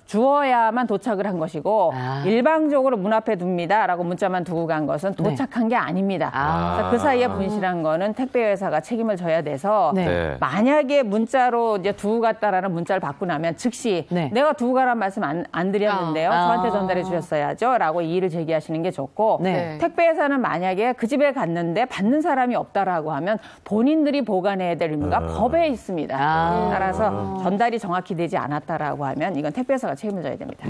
주어야만 도착을 한 것이고 일방적으로 문 앞에 둡니다라고 문자만 두고 간 것은 도착한 게 아닙니다. 그래서 그 사이에 분실한 거는 택배회사가 책임을 져야 돼서 만약에 문자로 이제 두고 갔다라는 문자를 받고 나면 즉시 내가 두고 가란 말씀 안 드렸는데요. 저한테 전달해 주셨어야죠라고 이의를 제기하시는 게 좋고 택배회사는 만약에 그 집에 갔는데 받는 사람이 없다라고 하면 본인들이 보관해야 될 의무가 법에 있습니다. 따라서 전달이 정확히 되지 않았다라고 하면 이건 택배회사가 책임을 져야 됩니다.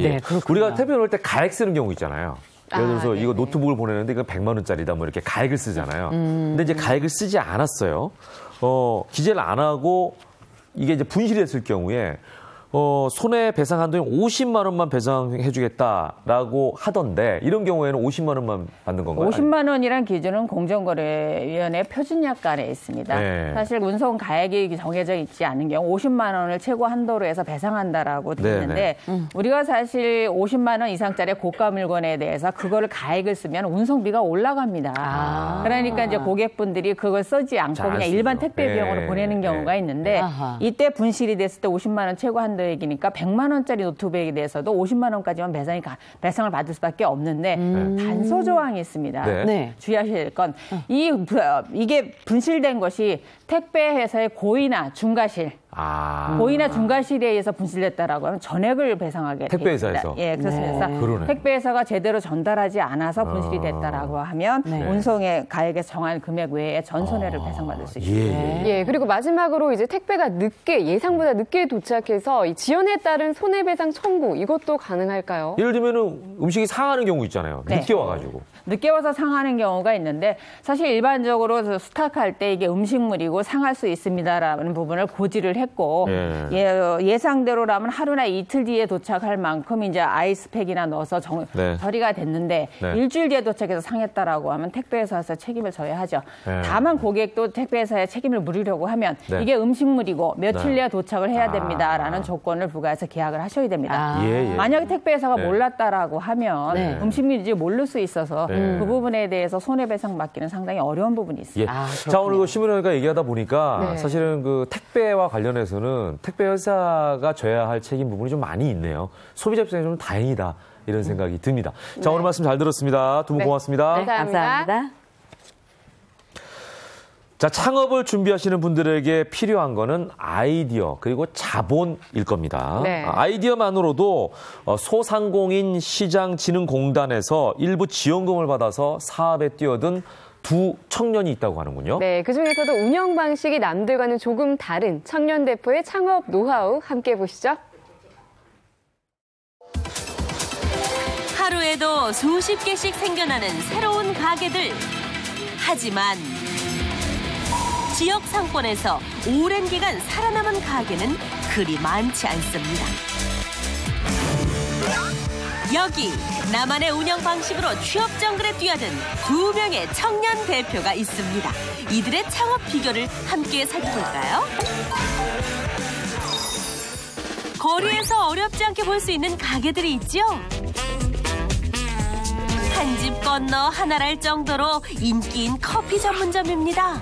우리가 택배 올 때 가액 쓰는 경우 있잖아요. 예를 들어서 이거 노트북을 보내는데 이거 100만 원짜리다 뭐 이렇게 가액을 쓰잖아요. 근데 이제 가액을 쓰지 않았어요. 기재를 안 하고 이게 이제 분실이 됐을 경우에 손해배상 한도인 50만 원만 배상해주겠다라고 하던데 이런 경우에는 50만 원만 받는 건가요? 50만 원이란 기준은 공정거래위원회 표준약관에 있습니다. 사실 운송 가액이 정해져 있지 않은 경우 50만 원을 최고 한도로 해서 배상한다라고 되어 있는데 우리가 사실 50만 원 이상짜리 고가 물건에 대해서 그거를 가액을 쓰면 운송비가 올라갑니다. 그러니까 이제 고객분들이 그걸 쓰지 않고 그냥 일반 택배 비용으로 보내는 경우가 있는데 이때 분실이 됐을 때 50만 원 최고 한도 얘기니까 100만 원짜리 노트북에 대해서도 50만 원까지만 배상을 받을 수밖에 없는데 단서 조항이 있습니다. 주의하셔야 될 건 이게 분실된 것이 택배 회사의 고의나 중과실 고의나 중과실에 의해서 분실됐다라고 하면 전액을 배상하게 됩니다. 택배회사에서? 그래서 택배회사가 제대로 전달하지 않아서 분실이 됐다라고 하면 운송의 가액에 정한 금액 외에 전손해를 배상받을 수 있습니다. 그리고 마지막으로 이제 택배가 예상보다 늦게 도착해서 이 지연에 따른 손해배상 청구 이것도 가능할까요? 예를 들면 음식이 상하는 경우 있잖아요. 늦게 와가지고. 늦게 와서 상하는 경우가 있는데 사실 일반적으로 수탁할 때 이게 음식물이고 상할 수 있습니다라는 부분을 고지를 했고 예상대로라면 하루나 이틀 뒤에 도착할 만큼 이제 아이스팩이나 넣어서 처리가 됐는데 일주일 뒤에 도착해서 상했다라고 하면 택배회사에서 책임을 져야 하죠. 다만 고객도 택배회사에 책임을 물으려고 하면 이게 음식물이고 며칠 내에 도착을 해야 됩니다라는 조건을 부과해서 계약을 하셔야 됩니다. 만약에 택배회사가 몰랐다라고 하면 음식물인지 모를 수 있어서 그 부분에 대해서 손해배상 받기는 상당히 어려운 부분이 있습니다. 자, 오늘 그 신문회가 얘기하다 보니까 사실은 그 택배와 관련해서는 택배 회사가 져야 할 책임 부분이 좀 많이 있네요. 소비자 입장에서 좀 다행이다 이런 생각이 듭니다. 자, 오늘 말씀 잘 들었습니다. 두 분 고맙습니다. 감사합니다. 자, 창업을 준비하시는 분들에게 필요한 거는 아이디어 그리고 자본일 겁니다. 아이디어만으로도 소상공인 시장진흥공단에서 일부 지원금을 받아서 사업에 뛰어든 두 청년이 있다고 하는군요. 그중에서도 운영 방식이 남들과는 조금 다른 청년 대표의 창업 노하우 함께 보시죠. 하루에도 수십 개씩 생겨나는 새로운 가게들. 하지만 지역 상권에서 오랜 기간 살아남은 가게는 그리 많지 않습니다. 여기 나만의 운영 방식으로 취업 정글에 뛰어든 2명의 청년 대표가 있습니다. 이들의 창업 비결을 함께 살펴볼까요? 거리에서 어렵지 않게 볼 수 있는 가게들이 있죠. 한 집 건너 하나랄 정도로 인기인 커피 전문점입니다.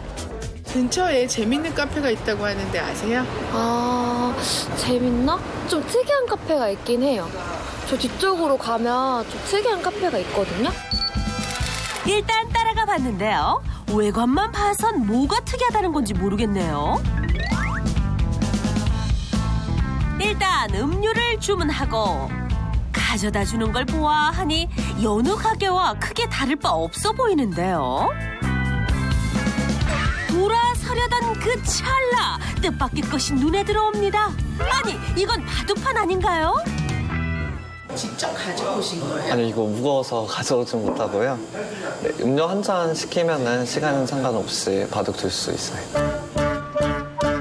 근처에 재밌는 카페가 있다고 하는데 아세요? 아, 재밌나? 좀 특이한 카페가 있긴 해요. 저 뒤쪽으로 가면 좀 특이한 카페가 있거든요. 일단 따라가 봤는데요. 외관만 봐선 뭐가 특이하다는 건지 모르겠네요. 일단 음료를 주문하고 가져다 주는 걸 보아하니 여느 가게와 크게 다를 바 없어 보이는데요. 돌아서려던 그 찰나 뜻밖의 것이 눈에 들어옵니다. 아니, 이건 바둑판 아닌가요? 직접 가져오신 거예요? 아니, 이거 무거워서 가져오진 못하고요. 네, 음료 한 잔 시키면은 시간은 상관없이 바둑 둘 수 있어요.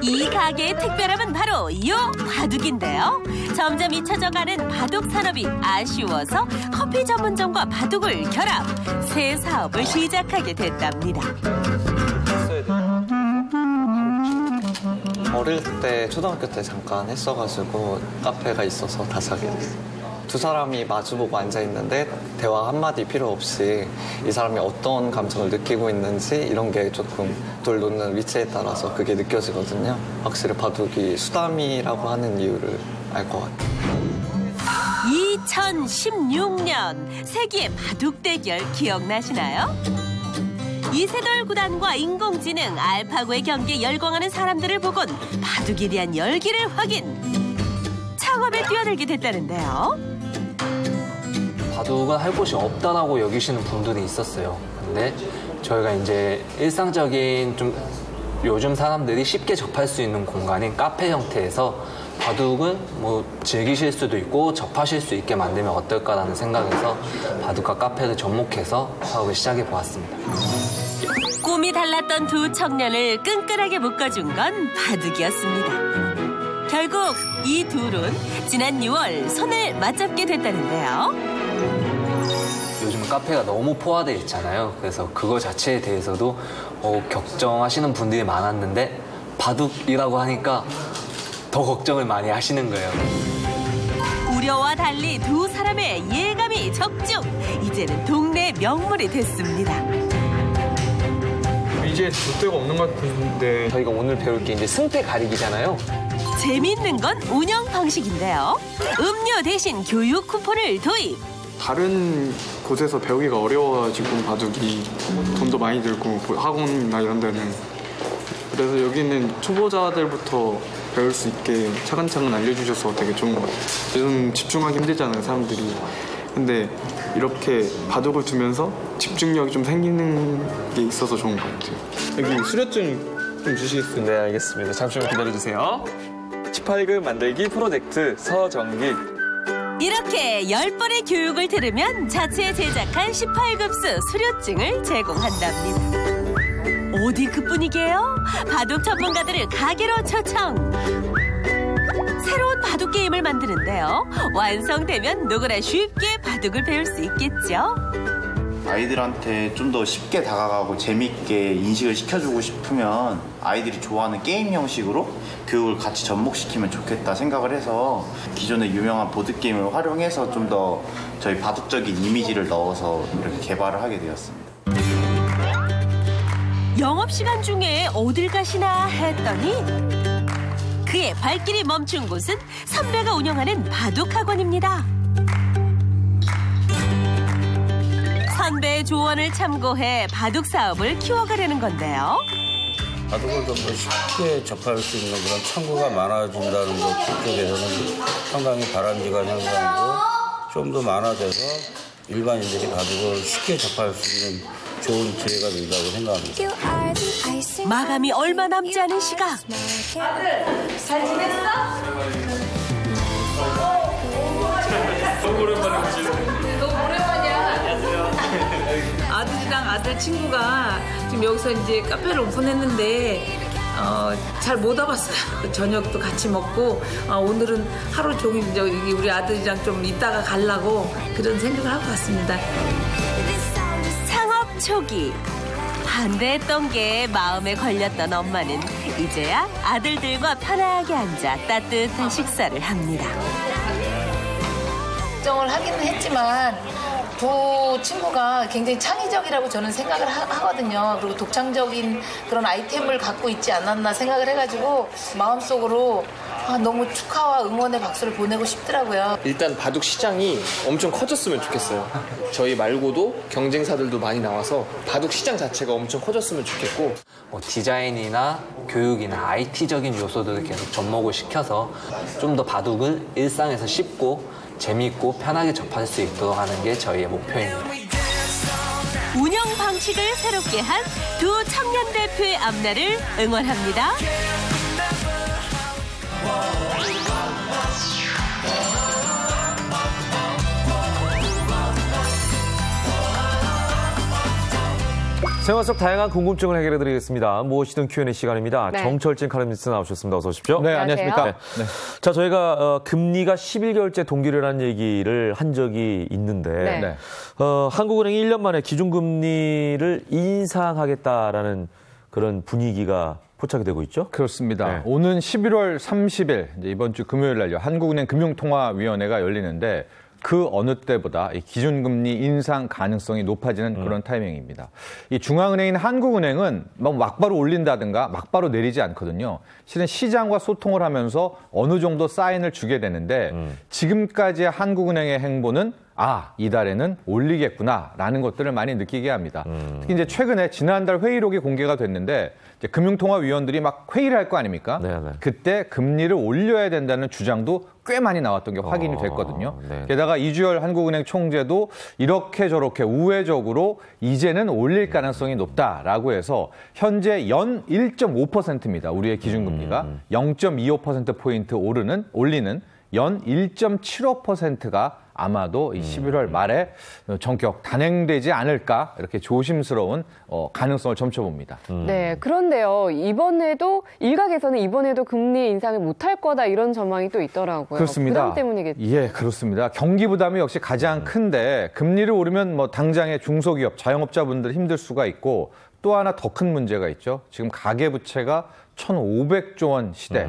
이 가게의 특별함은 바로 이 바둑인데요. 점점 잊혀져가는 바둑 산업이 아쉬워서 커피 전문점과 바둑을 결합, 새 사업을 시작하게 됐답니다. 어릴 때, 초등학교 때 잠깐 했어가지고 카페가 있어서 다시 하게 됐어요. 두 사람이 마주보고 앉아있는데 대화 한마디 필요 없이 이 사람이 어떤 감정을 느끼고 있는지 이런 게 조금 돌 놓는 위치에 따라서 그게 느껴지거든요. 확실히 바둑이 수담이라고 하는 이유를 알 것 같아요. 2016년 세기의 바둑 대결 기억나시나요? 이세돌 구단과 인공지능 알파고의 경기에 열광하는 사람들을 보곤 바둑에 대한 열기를 확인. 창업에 뛰어들게 됐다는데요. 바둑은 할 곳이 없다라고 여기시는 분들이 있었어요. 근데 저희가 이제 일상적인 좀 요즘 사람들이 쉽게 접할 수 있는 공간인 카페 형태에서 바둑은 뭐 즐기실 수도 있고 접하실 수 있게 만들면 어떨까라는 생각에서 바둑과 카페를 접목해서 사업을 시작해 보았습니다. 꿈이 달랐던 두 청년을 끈끈하게 묶어준 건 바둑이었습니다. 결국 이 둘은 지난 6월 손을 맞잡게 됐다는데요. 요즘 카페가 너무 포화되어 있잖아요. 그래서 그거 자체에 대해서도 걱정하시는 분들이 많았는데 바둑이라고 하니까 더 걱정을 많이 하시는 거예요. 우려와 달리 두 사람의 예감이 적중. 이제는 동네 명물이 됐습니다. 이제 줄 데가 없는 것 같은데 저희가 오늘 배울 게 이제 승패 가리기잖아요. 재밌는 건 운영 방식인데요. 음료 대신 교육 쿠폰을 도입. 다른 곳에서 배우기가 어려워가지고 바둑이 돈도 많이 들고 학원이나 이런 데는 그래서 여기는 초보자들부터 배울 수 있게 차근차근 알려주셔서 되게 좋은 것 같아요. 요즘 집중하기 힘들잖아요, 사람들이. 근데 이렇게 바둑을 두면서 집중력이 좀 생기는 게 있어서 좋은 것 같아요. 여기 수료증 좀 주시겠어요? 네, 알겠습니다. 잠시만 기다려주세요. 18급 만들기 프로젝트 서정길. 이렇게 10번의 교육을 들으면 자체 제작한 18급수 수료증을 제공한답니다. 어디 그 분위기예요? 바둑 전문가들을 가게로 초청. 새로운 바둑 게임을 만드는데요. 완성되면 누구나 쉽게 바둑을 배울 수 있겠죠. 아이들한테 좀 더 쉽게 다가가고 재밌게 인식을 시켜주고 싶으면 아이들이 좋아하는 게임 형식으로 교육을 같이 접목시키면 좋겠다 생각을 해서 기존의 유명한 보드게임을 활용해서 좀 더 저희 바둑적인 이미지를 넣어서 이렇게 개발을 하게 되었습니다. 영업시간 중에 어딜 가시나 했더니 그의 발길이 멈춘 곳은 선배가 운영하는 바둑학원입니다. 선배의 조언을 참고해 바둑 사업을 키워가려는 건데요. 바둑을 좀 더 쉽게 접할 수 있는 그런 창구가 많아진다는 것 쪽에서는 상당히 바람직한 현상이고 좀 더 많아져서 일반인들이 바둑을 쉽게 접할 수 있는 좋은 기회가 된다고 생각합니다. 마감이 얼마 남지 않은 시각. 아들, 잘 지냈어? 너무 오랜만에 보시네. 너무 오랜만이야. 아들이랑 아들 친구가 지금 여기서 이제 카페를 오픈했는데 잘 못 와봤어요. 저녁도 같이 먹고 오늘은 하루 종일 우리 아들이랑 좀 이따가 가려고 그런 생각을 하고 왔습니다. 창업 초기 반대했던 게 마음에 걸렸던 엄마는 이제야 아들들과 편하게 앉아 따뜻한 식사를 합니다. 걱정을 하기는 했지만 두 친구가 굉장히 창의적이라고 저는 생각을 하거든요. 그리고 독창적인 그런 아이템을 갖고 있지 않았나 생각을 해가지고 마음속으로 너무 축하와 응원의 박수를 보내고 싶더라고요. 일단 바둑 시장이 엄청 커졌으면 좋겠어요. 저희 말고도 경쟁사들도 많이 나와서 바둑 시장 자체가 엄청 커졌으면 좋겠고 뭐 디자인이나 교육이나 IT적인 요소들을 계속 접목을 시켜서 좀 더 바둑을 일상에서 쉽고 재미있고 편하게 접할 수 있도록 하는 게 저희의 목표입니다. 운영 방식을 새롭게 한 두 청년 대표의 앞날을 응원합니다. 생활 속 다양한 궁금증을 해결해드리겠습니다. 무엇이든 Q&A 시간입니다. 네. 정철진 칼럼니스트 나오셨습니다. 어서 오십시오. 네, 안녕하십니까. 네. 자, 저희가 금리가 11개월째 동결이라는 얘기를 한 적이 있는데 네. 한국은행이 1년 만에 기준금리를 인상하겠다라는 그런 분위기가 포착이 되고 있죠? 그렇습니다. 네. 오는 11월 30일 이제 이번 주 금요일 날요. 한국은행 금융통화위원회가 열리는데 그 어느 때보다 이 기준금리 인상 가능성이 높아지는 그런 타이밍입니다. 이 중앙은행인 한국은행은 막바로 올린다든가 막바로 내리지 않거든요. 실은 시장과 소통을 하면서 어느 정도 사인을 주게 되는데 지금까지의 한국은행의 행보는 이달에는 올리겠구나라는 것들을 많이 느끼게 합니다. 특히 이제 최근에 지난달 회의록이 공개가 됐는데 이제 금융통화위원들이 막 회의를 할 거 아닙니까? 네네. 그때 금리를 올려야 된다는 주장도 꽤 많이 나왔던 게 확인이 됐거든요. 네. 게다가 이주열 한국은행 총재도 이렇게 저렇게 우회적으로 이제는 올릴 가능성이 높다라고 해서 현재 연 1.5%입니다. 우리의 기준금리가 0.25%포인트 올리는 연 1.75%가 아마도 이 11월 말에 전격 단행되지 않을까 이렇게 조심스러운 가능성을 점쳐봅니다. 네, 그런데요. 이번에도 일각에서는 이번에도 금리 인상을 못할 거다 이런 전망이 또 있더라고요. 그렇습니다. 부담 때문이겠죠. 예, 그렇습니다. 경기 부담이 역시 가장 큰데 금리를 오르면 뭐 당장의 중소기업, 자영업자분들 힘들 수가 있고 또 하나 더 큰 문제가 있죠. 지금 가계부채가 1,500조 원 시대.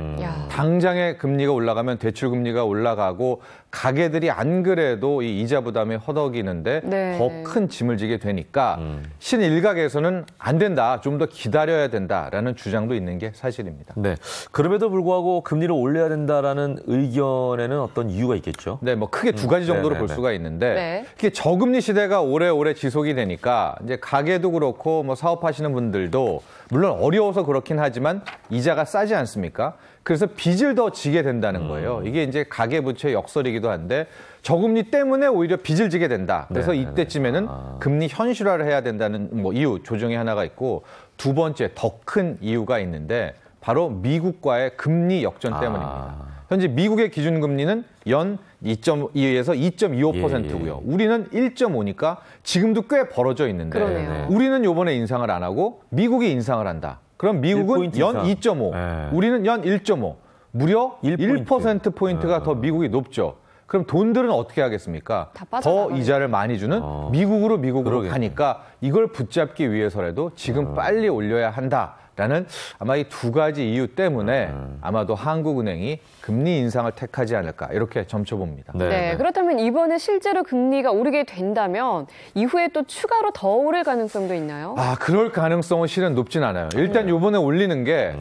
당장의 금리가 올라가면 대출 금리가 올라가고 가게들이 안 그래도 이 이자 부담이 허덕이는데 네. 더 큰 짐을 지게 되니까 신일각에서는 안 된다. 좀 더 기다려야 된다라는 주장도 있는 게 사실입니다. 네. 그럼에도 불구하고 금리를 올려야 된다라는 의견에는 어떤 이유가 있겠죠? 네, 뭐 크게 두 가지 정도로 볼 수가 있는데 이게 저금리 시대가 오래오래 지속이 되니까 이제 가게도 그렇고 뭐 사업하시는 분들도 물론 어려워서 그렇긴 하지만 이자가 싸지 않습니까? 그래서 빚을 더 지게 된다는 거예요. 이게 이제 가계부채 역설이기도 한데 저금리 때문에 오히려 빚을 지게 된다. 그래서 이때쯤에는 금리 현실화를 해야 된다는 뭐 이유, 조정이 하나가 있고 두 번째 더 큰 이유가 있는데 바로 미국과의 금리 역전 때문입니다. 현재 미국의 기준금리는 연 2.2에서 2.25%고요. 우리는 1.5니까 지금도 꽤 벌어져 있는데 그러네요. 우리는 이번에 인상을 안 하고 미국이 인상을 한다. 그럼 미국은 연 2.5, 우리는 연 1.5, 무려 1%포인트가 더 미국이 높죠. 그럼 돈들은 어떻게 하겠습니까? 더 이자를 많이 주는 미국으로 가니까 이걸 붙잡기 위해서라도 지금 빨리 올려야 한다라는 아마 이 두 가지 이유 때문에 아마도 한국은행이 금리 인상을 택하지 않을까 이렇게 점쳐봅니다. 네, 그렇다면 이번에 실제로 금리가 오르게 된다면 이후에 또 추가로 더 오를 가능성도 있나요? 그럴 가능성은 실은 높진 않아요. 일단 이번에 올리는 게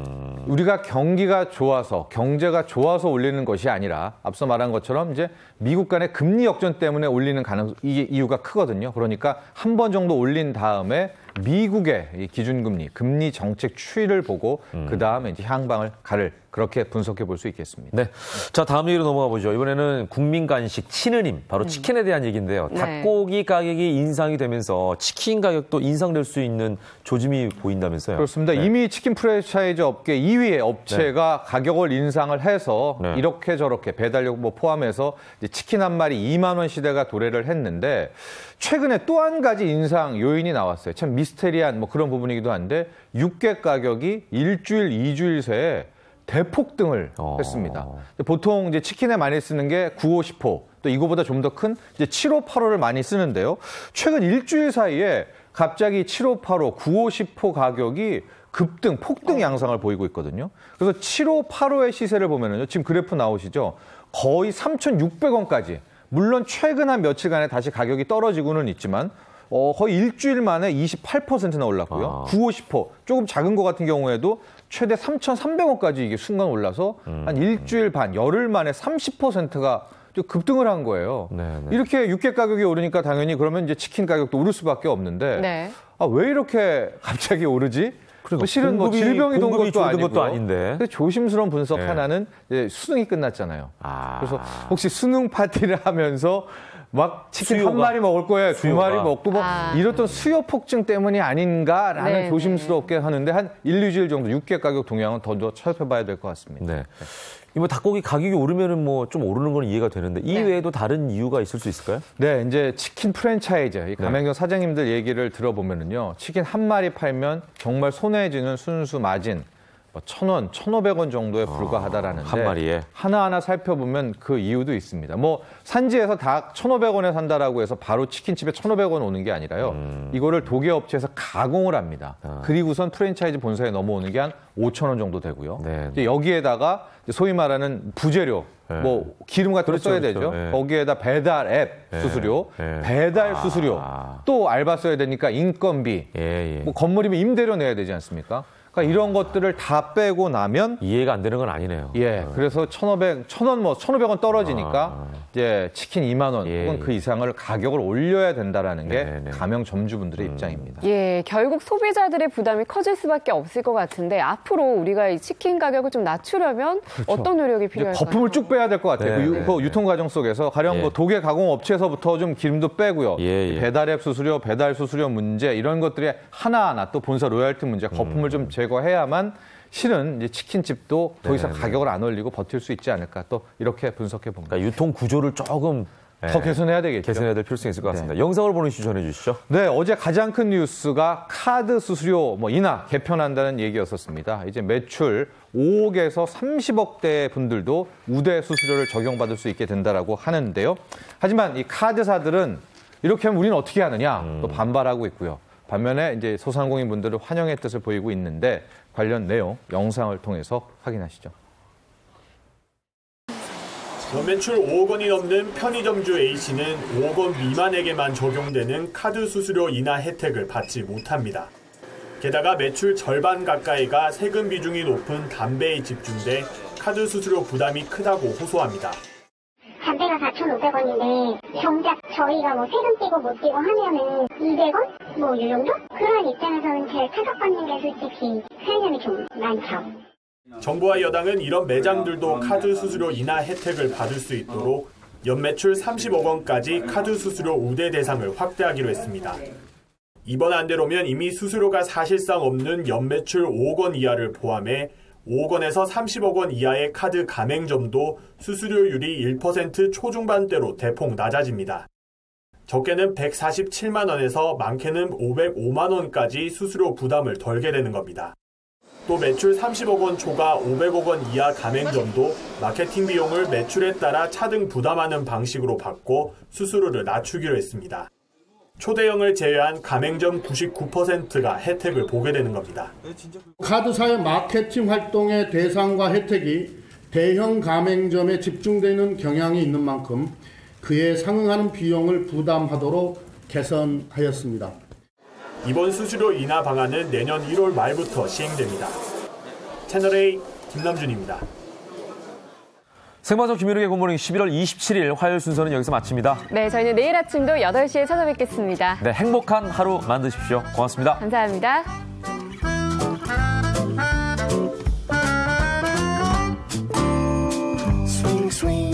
우리가 경기가 좋아서 경제가 좋아서 올리는 것이 아니라 앞서 말한 것처럼 이제 미국 간의 금리 역전 때문에 올리는 이게 이유가 크거든요. 그러니까 한 번 정도 올린 다음에 미국의 이 기준금리, 금리 정책 추이를 보고 그 다음에 이제 향방을 가를 그렇게 분석해 볼 수 있겠습니다. 네. 자, 다음 얘기로 넘어가 보죠. 이번에는 국민 간식 치느님, 바로 치킨에 대한 얘기인데요. 닭고기 가격이 인상이 되면서 치킨 가격도 인상될 수 있는 조짐이 보인다면서요. 그렇습니다. 이미 치킨 프랜차이즈 업계 2위의 업체가 가격을 인상을 해서 이렇게 저렇게 배달료 뭐 포함해서 이제 치킨 한 마리 2만 원 시대가 도래를 했는데 최근에 또 한 가지 인상 요인이 나왔어요. 참 미스테리한 뭐 그런 부분이기도 한데 육개 가격이 일주일, 2주일 새에 대폭등을 했습니다. 보통 이제 치킨에 많이 쓰는 게 9호, 10호, 또 이거보다 좀 더 큰 이제 7호, 8호를 많이 쓰는데요. 최근 일주일 사이에 갑자기 7호, 8호, 9호, 10호 가격이 급등, 폭등 양상을 보이고 있거든요. 그래서 7호, 8호의 시세를 보면은요, 지금 그래프 나오시죠? 거의 3,600원까지. 물론 최근 한 며칠간에 다시 가격이 떨어지고는 있지만 거의 일주일 만에 28%나 올랐고요. 9호, 10호 조금 작은 거 같은 경우에도 최대 3,300원까지 이게 순간 올라서 한 일주일 반, 열흘 만에 30%가 급등을 한 거예요. 네네. 이렇게 육개 가격이 오르니까 당연히 그러면 이제 치킨 가격도 오를 수밖에 없는데 네. 왜 이렇게 갑자기 오르지? 실은 뭐 질병이 돈 것도 아니고요. 아닌데. 근데 조심스러운 분석 하나는 이제 수능이 끝났잖아요. 그래서 혹시 수능 파티를 하면서 막 치킨 수요가, 한 마리 먹을 거예요. 두 마리 먹고 뭐 이렇던 수요 폭증 때문이 아닌가라는 네, 조심스럽게 하는데 한 1, 2주일 정도 육개 가격 동향은 더 살펴봐야 될 것 같습니다. 네. 뭐 닭고기 가격이 오르면은 뭐 좀 오르는 건 이해가 되는데 이 외에도 다른 이유가 있을 수 있을까요? 네, 이제 치킨 프랜차이즈, 이 가맹점 사장님들 얘기를 들어보면은요, 치킨 한 마리 팔면 정말 손해지는 순수 마진 1,000원, 1,500원 정도에 불과하다라는데 한 마리에 하나하나 살펴보면 그 이유도 있습니다. 뭐 산지에서 닭 1,500원에 산다라고 해서 바로 치킨집에 1,500원 오는 게 아니라요. 이거를 독일 업체에서 가공을 합니다. 그리고선 프랜차이즈 본사에 넘어오는 게 한 5,000원 정도 되고요. 이제 여기에다가 소위 말하는 부재료, 뭐 기름 같은 거 써야 되죠. 거기에다 배달 앱 수수료, 배달 수수료, 또 알바 써야 되니까 인건비, 뭐 건물이면 임대료 내야 되지 않습니까? 그러니까 이런 것들을 다 빼고 나면 이해가 안 되는 건 아니네요. 예, 그래서 1,500원 떨어지니까 이제 치킨 2만 원 혹은 그 이상을 가격을 올려야 된다라는 게 가맹점주분들의 입장입니다. 예, 결국 소비자들의 부담이 커질 수밖에 없을 것 같은데 앞으로 우리가 이 치킨 가격을 좀 낮추려면 어떤 노력이 필요할까요? 거품을 쭉 빼야 될 것 같아요. 그 유통 과정 속에서 가령 뭐 독일 가공 업체에서부터 좀 기름도 빼고요. 배달앱 수수료, 배달 수수료 문제 이런 것들이 하나하나 또 본사 로열티 문제, 거품을 좀 제거해야만 실은 이제 치킨집도 더 이상 가격을 안 올리고 버틸 수 있지 않을까 또 이렇게 분석해 봅니다. 그러니까 유통 구조를 조금 더 개선해야 되겠죠. 개선해야 될 필요성이 있을 것 같습니다. 영상을 보는 이슈 전해주시죠. 네, 어제 가장 큰 뉴스가 카드 수수료 인하 개편한다는 얘기였었습니다. 이제 매출 5억에서 30억대 분들도 우대 수수료를 적용받을 수 있게 된다라고 하는데요. 하지만 이 카드사들은 이렇게 하면 우리는 어떻게 하느냐 또 반발하고 있고요. 반면에 이제 소상공인 분들은 환영의 뜻을 보이고 있는데 관련 내용 영상을 통해서 확인하시죠. 연매출 5억 원이 넘는 편의점주 A씨는 5억 원 미만에게만 적용되는 카드 수수료 인하 혜택을 받지 못합니다. 게다가 매출 절반 가까이가 세금 비중이 높은 담배에 집중돼 카드 수수료 부담이 크다고 호소합니다. 담배가 4,500원인데 정작 저희가 뭐 세금 떼고 못 떼고 하면은 200원? 뭐 이 정도? 그런 입장에서는 제일 타격받는 게 솔직히 편의점이 좀 많죠. 정부와 여당은 이런 매장들도 카드 수수료 인하 혜택을 받을 수 있도록 연매출 30억 원까지 카드 수수료 우대 대상을 확대하기로 했습니다. 이번 안대로면 이미 수수료가 사실상 없는 연매출 5억 원 이하를 포함해 5억 원에서 30억 원 이하의 카드 가맹점도 수수료율이 1% 초중반대로 대폭 낮아집니다. 적게는 147만 원에서 많게는 505만 원까지 수수료 부담을 덜게 되는 겁니다. 또 매출 30억 원 초과 500억 원 이하 가맹점도 마케팅 비용을 매출에 따라 차등 부담하는 방식으로 바꿔 수수료를 낮추기로 했습니다. 초대형을 제외한 가맹점 99%가 혜택을 보게 되는 겁니다. 카드사의 마케팅 활동의 대상과 혜택이 대형 가맹점에 집중되는 경향이 있는 만큼 그에 상응하는 비용을 부담하도록 개선하였습니다. 이번 수수료 인하 방안은 내년 1월 말부터 시행됩니다. 채널A 김남준입니다. 생방송 김현욱의 굿모닝 11월 27일 화요일 순서는 여기서 마칩니다. 네, 저희는 내일 아침도 8시에 찾아뵙겠습니다. 네, 행복한 하루 만드십시오. 고맙습니다. 감사합니다. Swing, swing.